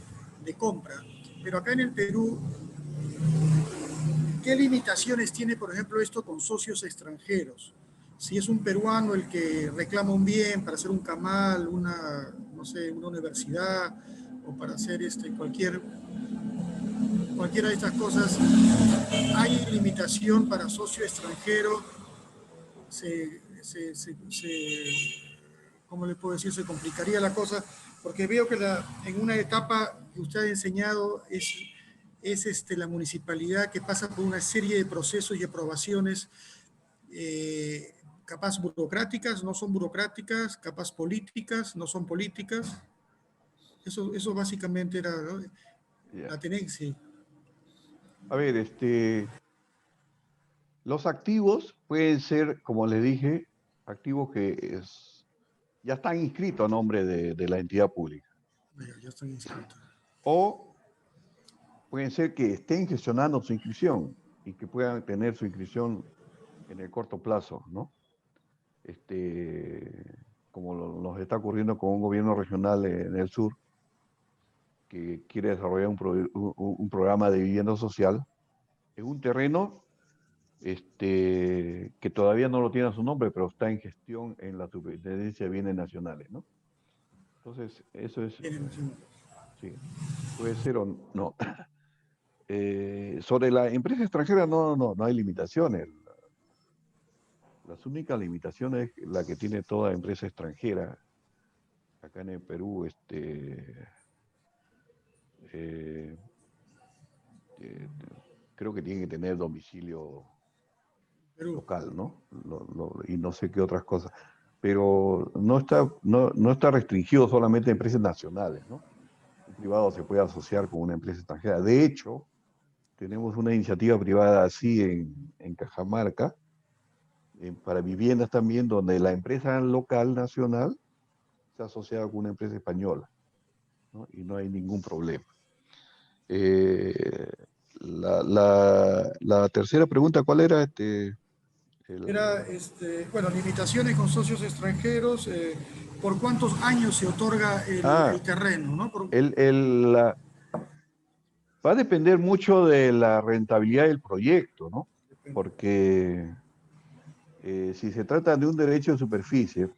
compra. Pero acá en el Perú, ¿qué limitaciones tiene, por ejemplo, esto con socios extranjeros? Si es un peruano el que reclama un bien para hacer un camal, no sé, una universidad, o para hacer cualquiera de estas cosas, ¿hay limitación para socio extranjero ¿cómo le puedo decir? Se complicaría la cosa, porque veo que en una etapa que usted ha enseñado es la municipalidad que pasa por una serie de procesos y aprobaciones, capaz burocráticas, no son burocráticas, capaz políticas, no son políticas. Eso básicamente era, ¿no? Ya. La tenencia. A ver, los activos pueden ser, como les dije, activos que ya están inscritos a nombre de la entidad pública. Ya están inscritos. O pueden ser que estén gestionando su inscripción y que puedan tener su inscripción en el corto plazo, ¿no? Como nos está ocurriendo con un gobierno regional en el sur, que quiere desarrollar un programa de vivienda social en un terreno que todavía no lo tiene a su nombre, pero está en gestión en la Superintendencia de Bienes Nacionales, ¿no? Entonces, eso es, sí, puede ser o no. Sobre la empresa extranjera no hay limitaciones. Las únicas limitaciones es la que tiene toda empresa extranjera. Acá en el Perú, creo que tiene que tener domicilio Perú. local, ¿no? Y no sé qué otras cosas. Pero no está restringido solamente a empresas nacionales, ¿no? Un privado se puede asociar con una empresa extranjera. De hecho, tenemos una iniciativa privada así en Cajamarca, para viviendas también, donde la empresa local nacional está asociada con una empresa española, ¿no? Y no hay ningún problema. La tercera pregunta, ¿cuál era? Era, bueno, limitaciones con socios extranjeros, ¿por cuántos años se otorga el terreno, ¿no? Va a depender mucho de la rentabilidad del proyecto, ¿no? Porque si se trata de un derecho de superficie,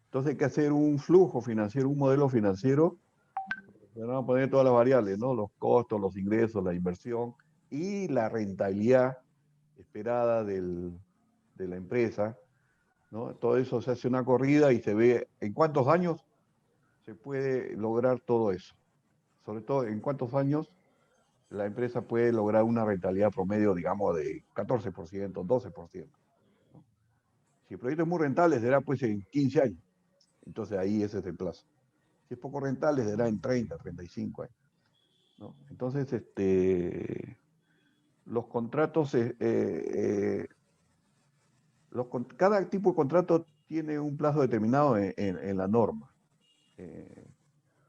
entonces hay que hacer un flujo financiero, un modelo financiero, vamos a poner todas las variables, ¿no? Los costos, los ingresos, la inversión y la rentabilidad esperada de la empresa, ¿no? Todo eso se hace una corrida y se ve en cuántos años se puede lograr todo eso. Sobre todo en cuántos años la empresa puede lograr una rentabilidad promedio, digamos, de 14%, 12%. ¿No? Si el proyecto es muy rentable, será pues en 15 años. Entonces ahí ese es el plazo. Si es poco rentable, será en 30, 35 años. ¿No? Entonces, los contratos, cada tipo de contrato tiene un plazo determinado en la norma. El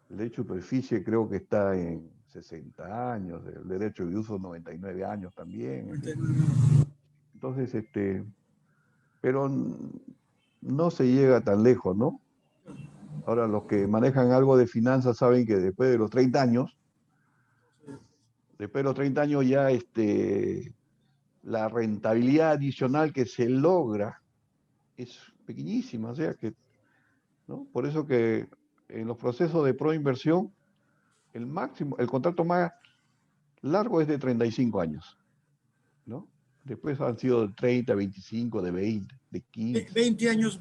derecho de superficie creo que está en 60 años, el derecho de uso 99 años también. 99. Entonces, pero no se llega tan lejos, ¿no? Ahora, los que manejan algo de finanzas saben que después de los 30 años, ya la rentabilidad adicional que se logra es pequeñísima, o sea que, ¿no? Por eso que en los procesos de proinversión, el contrato más largo es de 35 años, ¿no? Después han sido de 30, 25, de 20, de 15. 20 años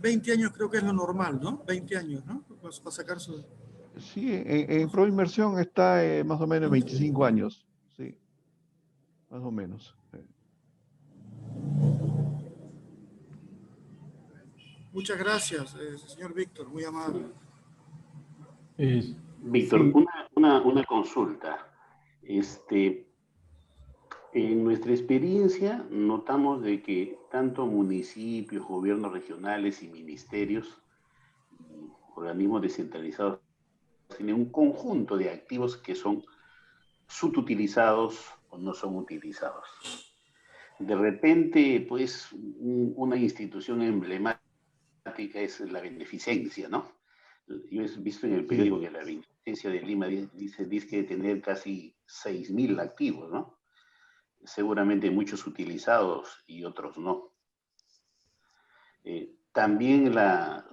creo que es lo normal, ¿no? 20 años, ¿no? Para sacar su... Sí, en proinversión está más o menos 25 años, sí, más o menos. Muchas gracias, señor Víctor, muy amable. Víctor, Sí. una consulta. En nuestra experiencia notamos de que tanto municipios, gobiernos regionales y ministerios y organismos descentralizados tienen un conjunto de activos que son subutilizados o no son utilizados. De repente, pues, una institución emblemática es la beneficencia, ¿no? Yo he visto en el periódico que la beneficencia de Lima dice que tener casi 6.000 activos, ¿no? Seguramente muchos utilizados y otros no. También la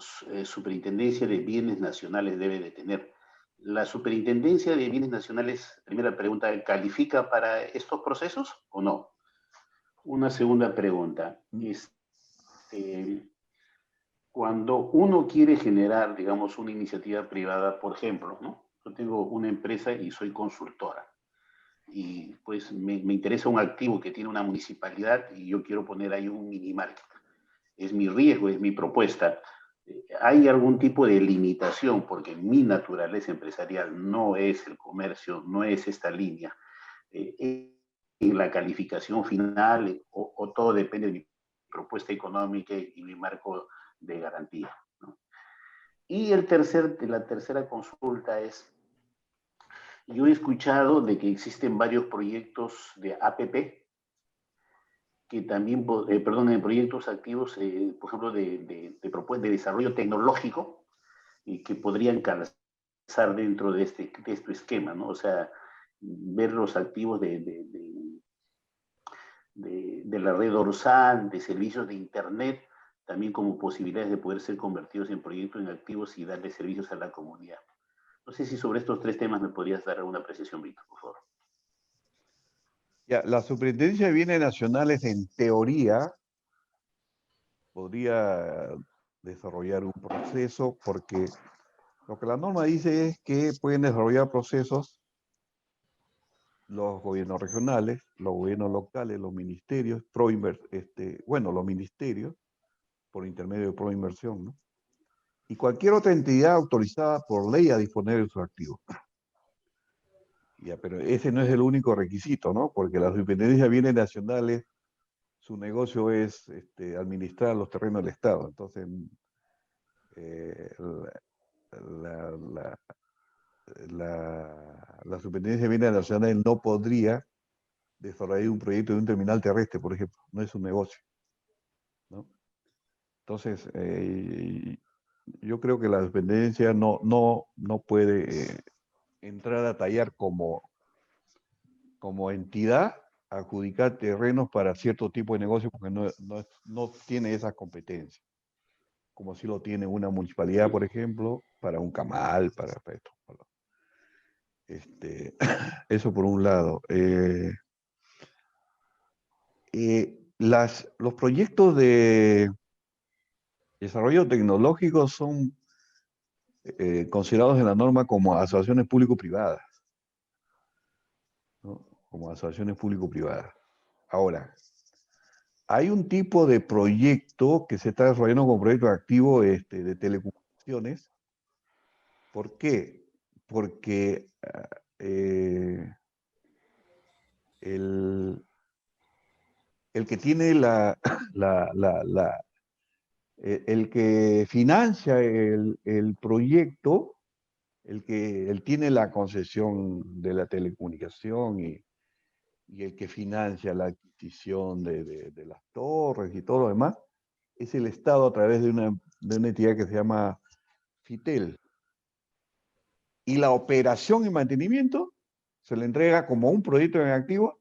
Superintendencia de Bienes Nacionales debe de tener. ¿La Superintendencia de Bienes Nacionales, primera pregunta, califica para estos procesos o no? Una segunda pregunta. cuando uno quiere generar, digamos, una iniciativa privada, por ejemplo, ¿no? Yo tengo una empresa y soy consultora. Y pues me interesa un activo que tiene una municipalidad y yo quiero poner ahí un mini market. Es mi riesgo, es mi propuesta. ¿Hay algún tipo de limitación? Porque mi naturaleza empresarial no es el comercio, no es esta línea. En la calificación final o todo depende de mi propuesta económica y mi marco de garantía, ¿no? Y la tercera consulta es, yo he escuchado de que existen varios proyectos de APP, que también, perdón, en proyectos activos, por ejemplo, de desarrollo tecnológico, y que podrían calzar dentro de este esquema, ¿no? O sea, ver los activos de la red dorsal, de servicios de Internet, también como posibilidades de poder ser convertidos en proyectos en activos y darle servicios a la comunidad. No sé si sobre estos tres temas me podrías dar una apreciación, Víctor, por favor. Ya, la Superintendencia de Bienes Nacionales, en teoría, podría desarrollar un proceso, porque lo que la norma dice es que pueden desarrollar procesos los gobiernos regionales, los gobiernos locales, los ministerios, los ministerios, por intermedio de Proinversión, ¿no? Y cualquier otra entidad autorizada por ley a disponer de sus activos. Ya, pero ese no es el único requisito, ¿no? Porque la Superintendencia de Bienes Nacionales, su negocio es administrar los terrenos del Estado. Entonces, la Superintendencia de Bienes Nacionales no podría desarrollar un proyecto de un terminal terrestre, por ejemplo. No es un negocio, ¿no? Entonces, yo creo que la dependencia no puede entrar a tallar como entidad, adjudicar terrenos para cierto tipo de negocio, porque no tiene esa competencia, como si lo tiene una municipalidad, por ejemplo, para un camal, para esto. Eso por un lado. Los proyectos de desarrollo tecnológico son considerados en la norma como asociaciones público-privadas, ¿no? Como asociaciones público-privadas. Ahora, hay un tipo de proyecto que se está desarrollando como proyecto activo de telecomunicaciones. ¿Por qué? Porque el que tiene el que financia el proyecto, él tiene la concesión de la telecomunicación y el que financia la adquisición de las torres y todo lo demás, es el Estado a través de una entidad que se llama FITEL. Y la operación y mantenimiento se le entrega como un proyecto en activo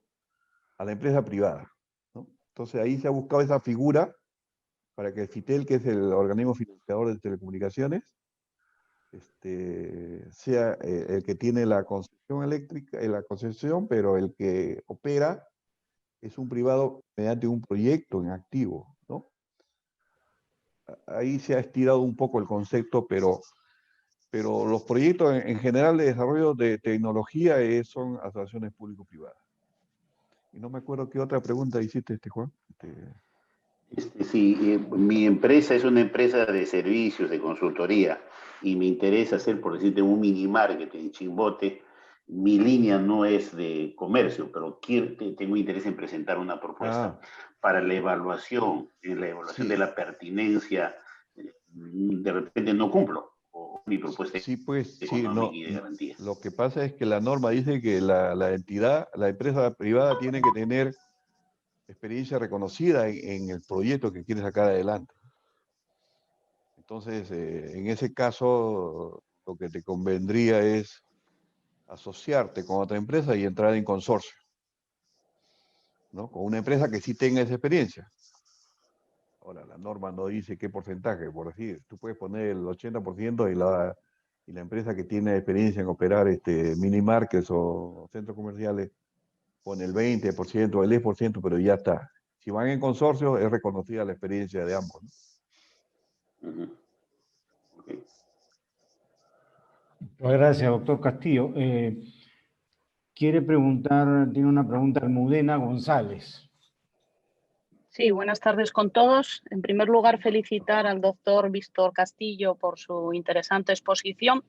a la empresa privada, ¿no? Entonces ahí se ha buscado esa figura para que el FITEL, que es el organismo financiador de telecomunicaciones, sea el que tiene la concesión eléctrica, la concesión, pero el que opera es un privado mediante un proyecto en activo, ¿no? Ahí se ha estirado un poco el concepto, pero los proyectos en general de desarrollo de tecnología son asociaciones público-privadas. Y no me acuerdo qué otra pregunta hiciste, Juan. Sí, mi empresa es una empresa de servicios, de consultoría, y me interesa hacer, por decirte, un mini market en Chimbote. Mi línea no es de comercio, pero tengo interés en presentar una propuesta para la evaluación, en la evaluación de la pertinencia. De repente no cumplo, o mi propuesta económica y de garantía. Lo que pasa es que la norma dice que la entidad, la empresa privada tiene que tener experiencia reconocida en el proyecto que quiere sacar adelante. Entonces, en ese caso, lo que te convendría es asociarte con otra empresa y entrar en consorcio, ¿no? Con una empresa que sí tenga esa experiencia. Ahora, la norma no dice qué porcentaje, por decir, tú puedes poner el 80% y la empresa que tiene experiencia en operar mini markets o centros comerciales pone el 20%, el 10%, pero ya está. Si si van en consorcio, es reconocida la experiencia de ambos, ¿no? Ujú. Ok. Muchas gracias, doctor Castillo. Tiene una pregunta Almudena González. Sí, buenas tardes con todos. En primer lugar, felicitar al doctor Víctor Castillo por su interesante exposición.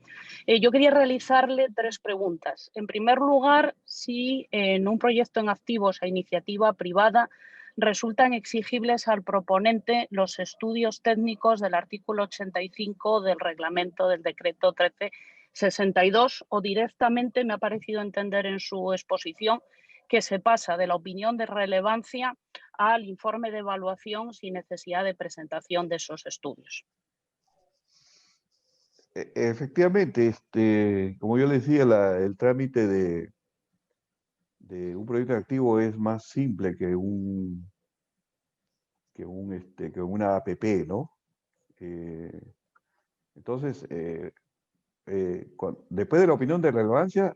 Yo quería realizarle 3 preguntas. En primer lugar, si en un proyecto en activos a iniciativa privada resultan exigibles al proponente los estudios técnicos del artículo 85 del reglamento del decreto 1362 o directamente, me ha parecido entender en su exposición, que se pasa de la opinión de relevancia al informe de evaluación sin necesidad de presentación de esos estudios. Efectivamente, como yo le decía, el trámite de un proyecto activo es más simple que una APP, ¿no? Entonces, después de la opinión de relevancia,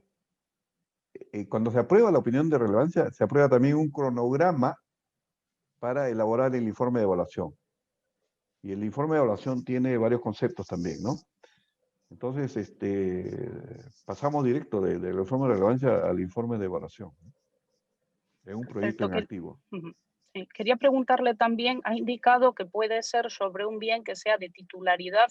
cuando se aprueba la opinión de relevancia, se aprueba también un cronograma para elaborar el informe de evaluación. Y el informe de evaluación tiene varios conceptos también, ¿no? Entonces, pasamos directo del informe de relevancia al informe de evaluación, ¿no? Es un proyecto en activo. Sí. Quería preguntarle también, ha indicado que puede ser sobre un bien que sea de titularidad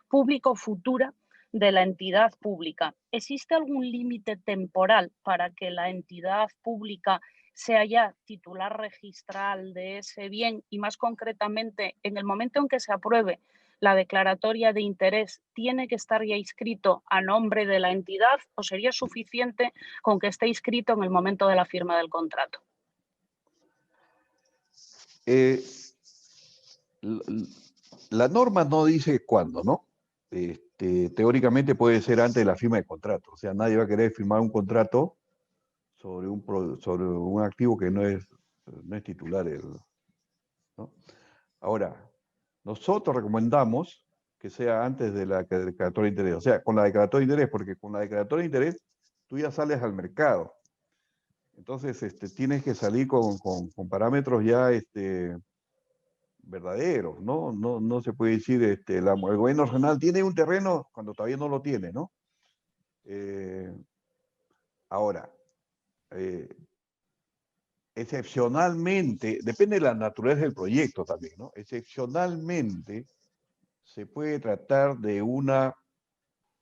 pública o futura de la entidad pública. ¿Existe algún límite temporal para que la entidad pública sea ya titular registral de ese bien? Y más concretamente, en el momento en que se apruebe la declaratoria de interés, ¿tiene que estar ya inscrito a nombre de la entidad o sería suficiente con que esté inscrito en el momento de la firma del contrato? La norma no dice cuándo, ¿no? Teóricamente puede ser antes de la firma del contrato. O sea, nadie va a querer firmar un contrato sobre un activo que no es titular, ¿no? Ahora, nosotros recomendamos que sea antes de la declaratoria de interés. O sea, con la declaratoria de interés, porque con la declaratoria de interés tú ya sales al mercado. Entonces, tienes que salir con parámetros ya verdaderos, ¿no? No se puede decir, el gobierno regional tiene un terreno cuando todavía no lo tiene, ¿no? Ahora, excepcionalmente, depende de la naturaleza del proyecto también, ¿no? Excepcionalmente se puede tratar de una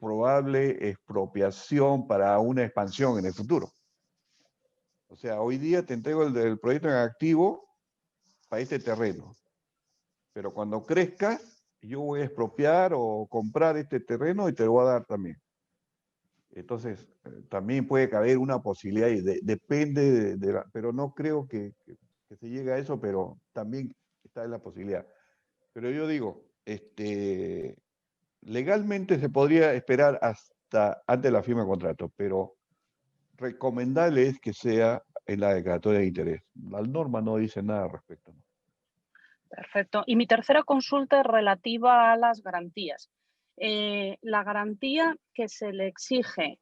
probable expropiación para una expansión en el futuro. O sea, hoy día te entrego el proyecto en activo para este terreno, pero cuando crezca, yo voy a expropiar o comprar este terreno y te lo voy a dar también. Entonces, también puede caber una posibilidad, y depende pero no creo que se llegue a eso, pero también está en la posibilidad. Pero yo digo, legalmente se podría esperar hasta antes de la firma de contrato, pero recomendable es que sea en la declaratoria de interés. La norma no dice nada al respecto, ¿no? Perfecto. Y mi tercera consulta es relativa a las garantías. La garantía que se le exige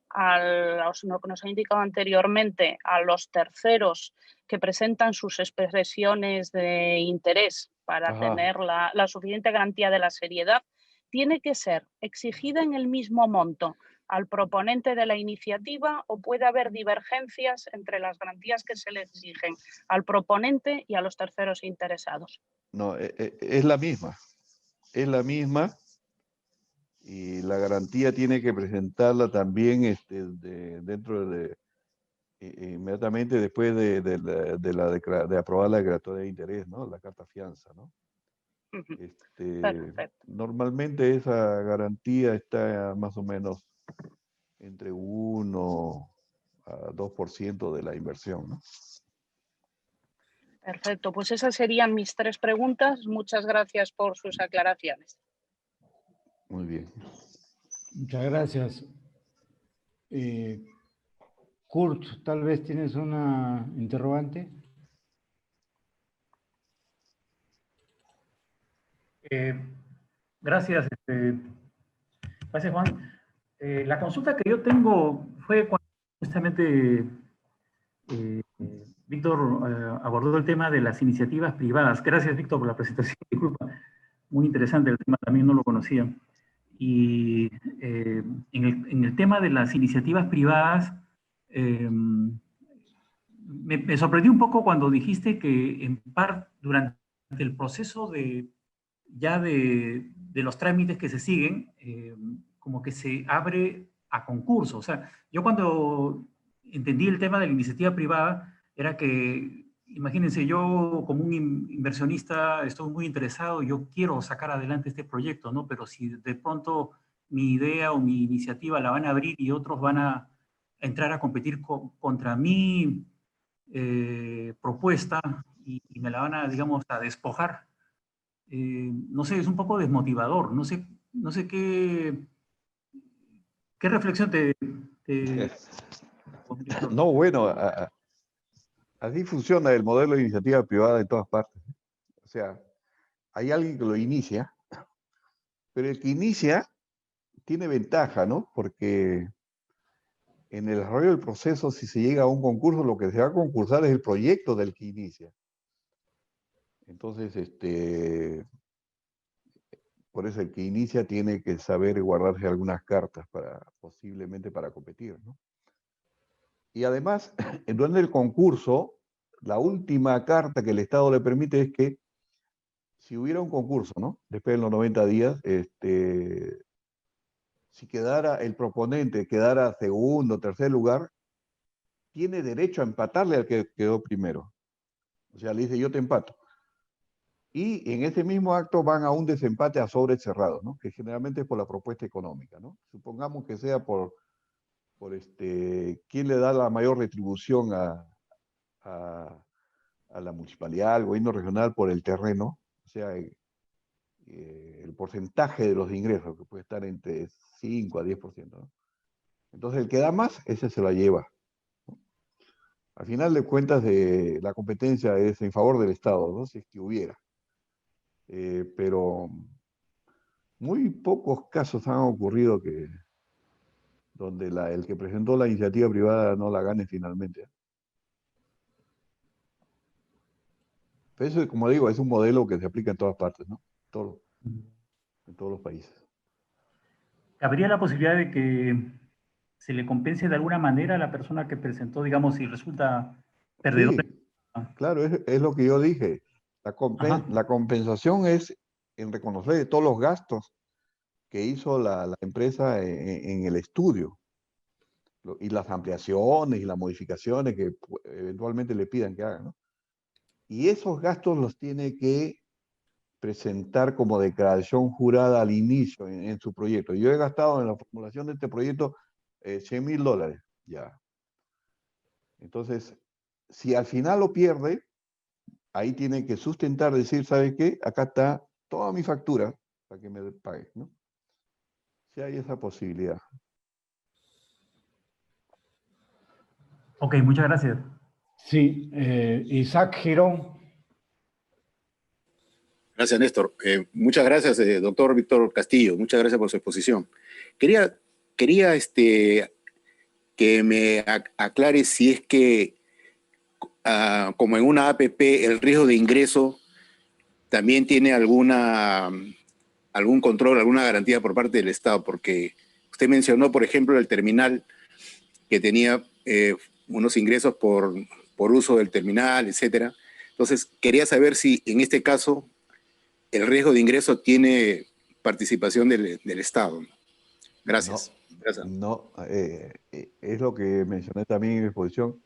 lo que nos ha indicado anteriormente, a los terceros que presentan sus expresiones de interés para tener la suficiente garantía de la seriedad, ¿tiene que ser exigida en el mismo monto al proponente de la iniciativa o puede haber divergencias entre las garantías que se le exigen al proponente y a los terceros interesados? No, es la misma, y la garantía tiene que presentarla también inmediatamente después de aprobar la declaratoria de interés, ¿no? La carta fianza, ¿no? Perfecto. Normalmente esa garantía está más o menos entre 1 a 2% de la inversión, ¿no? Perfecto, pues esas serían mis 3 preguntas. Muchas gracias por sus aclaraciones. Muy bien. Muchas gracias. Kurt, tal vez tienes una interrogante. Gracias, gracias Juan. La consulta que yo tengo fue cuando justamente Víctor abordó el tema de las iniciativas privadas. Gracias, Víctor, por la presentación. Disculpa, muy interesante el tema, también no lo conocía. Y en el tema de las iniciativas privadas, me sorprendió un poco cuando dijiste que en parte durante el proceso de los trámites que se siguen, como que se abre a concurso. O sea, yo cuando entendí el tema de la iniciativa privada, era que, imagínense, yo como un inversionista estoy muy interesado, yo quiero sacar adelante este proyecto, ¿no? Pero si de pronto mi idea o mi iniciativa la van a abrir y otros van a entrar a competir contra mi propuesta y me la van a, digamos, a despojar, no sé, es un poco desmotivador. No sé qué reflexión te... No, bueno, así funciona el modelo de iniciativa privada en todas partes. O sea, hay alguien que lo inicia, pero el que inicia tiene ventaja, ¿no? Porque en el desarrollo del proceso, si se llega a un concurso, lo que se va a concursar es el proyecto del que inicia. Entonces, por eso el que inicia tiene que saber guardarse algunas cartas posiblemente para competir, ¿no? Y además, durante el concurso, la última carta que el Estado le permite es que si hubiera un concurso, ¿no? Después de los 90 días, si quedara el proponente, quedara segundo, tercer lugar, tiene derecho a empatarle al que quedó primero. O sea, le dice, yo te empato. Y en ese mismo acto van a un desempate a sobres cerrados, ¿no? Que generalmente es por la propuesta económica, ¿no? Supongamos que sea por quién le da la mayor retribución a la municipalidad, al gobierno regional por el terreno, o sea, el porcentaje de los ingresos, que puede estar entre 5 a 10%, ¿no? Entonces, el que da más, ese se la lleva. Al final de cuentas, la competencia es en favor del Estado, ¿no? Si es que hubiera. Pero muy pocos casos han ocurrido donde el que presentó la iniciativa privada no la gane finalmente. Pero eso, como digo, es un modelo que se aplica en todas partes, ¿no? En todos los países. ¿Habría la posibilidad de que se le compense de alguna manera a la persona que presentó, digamos, si resulta perdedor? Sí, claro, es lo que yo dije. La compensación es en reconocer todos los gastos que hizo la empresa en el estudio y las ampliaciones y las modificaciones que eventualmente le pidan que hagan, ¿no? Y esos gastos los tiene que presentar como declaración jurada al inicio en su proyecto. Yo he gastado en la formulación de este proyecto $100,000, ya. Entonces, si al final lo pierde, ahí tiene que sustentar, decir, ¿sabe qué? Acá está toda mi factura para que me pague, ¿no? Si hay esa posibilidad. Ok, muchas gracias. Sí, Isaac Girón. Gracias, Néstor. Muchas gracias, doctor Víctor Castillo. Muchas gracias por su exposición. Quería que me aclare si es que, como en una APP, el riesgo de ingreso también tiene algún control, alguna garantía por parte del Estado, porque usted mencionó, por ejemplo, el terminal que tenía unos ingresos por uso del terminal, etcétera. Entonces, quería saber si en este caso el riesgo de ingreso tiene participación del Estado. Gracias. No, es lo que mencioné también en mi exposición.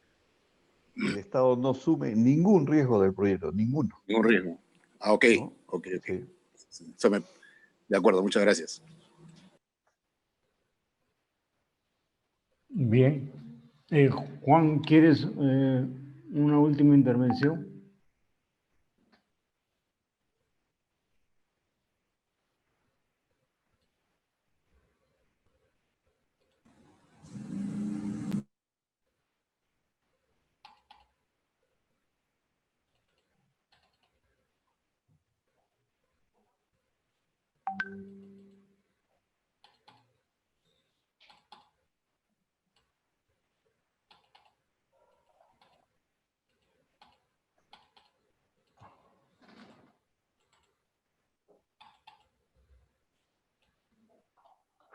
El Estado no asume ningún riesgo del proyecto, ninguno. Ningún riesgo. Ah, ok. ¿No? Ok. Sí. De acuerdo, muchas gracias. Bien. Juan, ¿quieres una última intervención?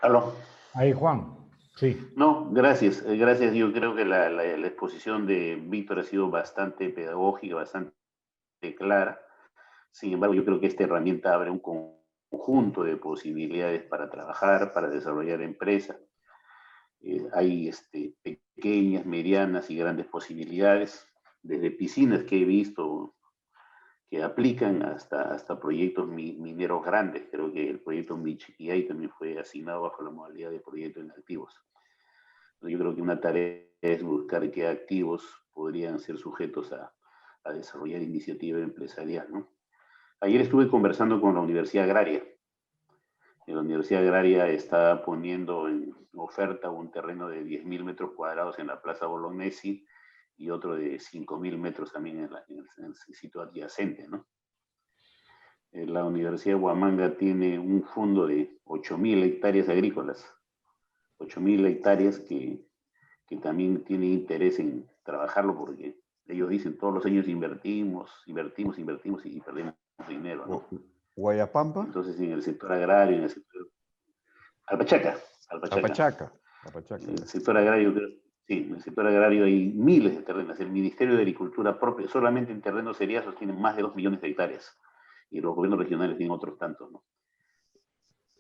Aló. Ahí, Juan. Sí. No, gracias. Gracias. Yo creo que la exposición de Víctor ha sido bastante pedagógica, bastante clara. Sin embargo, yo creo que esta herramienta abre un conjunto de posibilidades para trabajar, para desarrollar empresas. Hay pequeñas, medianas y grandes posibilidades, desde piscinas que he visto que aplican hasta proyectos mineros grandes. Creo que el proyecto Michiquillay también fue asignado bajo la modalidad de proyecto en activos. Yo creo que una tarea es buscar qué activos podrían ser sujetos a desarrollar iniciativa empresarial, ¿no? Ayer estuve conversando con la Universidad Agraria. La Universidad Agraria está poniendo en oferta un terreno de 10.000 metros cuadrados en la Plaza Bolognesi y otro de 5.000 metros también en el sitio adyacente, ¿no? La Universidad de Huamanga tiene un fondo de 8.000 hectáreas agrícolas, 8.000 hectáreas que también tienen interés en trabajarlo porque ellos dicen todos los años invertimos y perdemos dinero, ¿no? Guayapampa. Entonces en el sector agrario, en el sector... Alpachaca. En el sector agrario, sí, en el sector agrario hay miles de terrenos. El Ministerio de Agricultura propio, solamente en terrenos seriazos, tiene más de 2 millones de hectáreas. Y los gobiernos regionales tienen otros tantos, ¿no?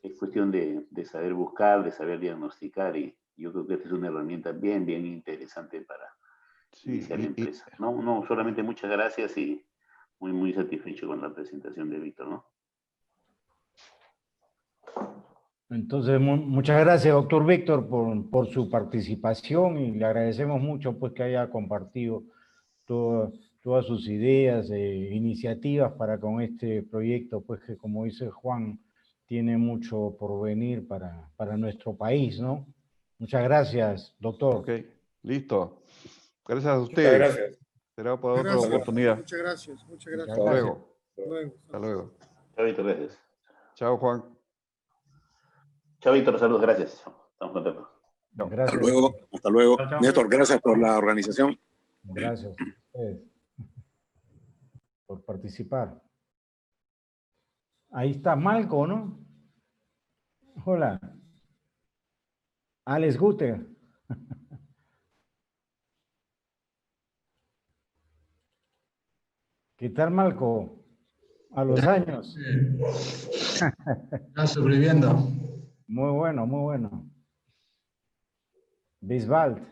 Es cuestión de saber buscar, de saber diagnosticar, y yo creo que esta es una herramienta bien interesante para iniciar la empresa. No, solamente muchas gracias y muy satisfecho con la presentación de Víctor, ¿no? Entonces, muchas gracias, doctor Víctor, por su participación, y le agradecemos mucho pues que haya compartido todas sus ideas e iniciativas para con este proyecto, pues que, como dice Juan, tiene mucho por venir para nuestro país, ¿no? Muchas gracias, doctor. Ok, listo. Gracias a ustedes. Muchas gracias. Será para otra oportunidad. Muchas gracias. Hasta luego. Hasta luego. Chao, Víctor, gracias. Chao, Juan. Chao, Víctor, saludos, gracias. Estamos contentos. Gracias. Hasta luego. Chao, chao. Néstor, gracias por la organización. Gracias a ustedes por participar. Ahí está Malco, ¿no? Hola. Alex Guter. ¿Qué tal, Malco? A los años. Está sobreviviendo. Muy bueno, muy bueno. Bisbal.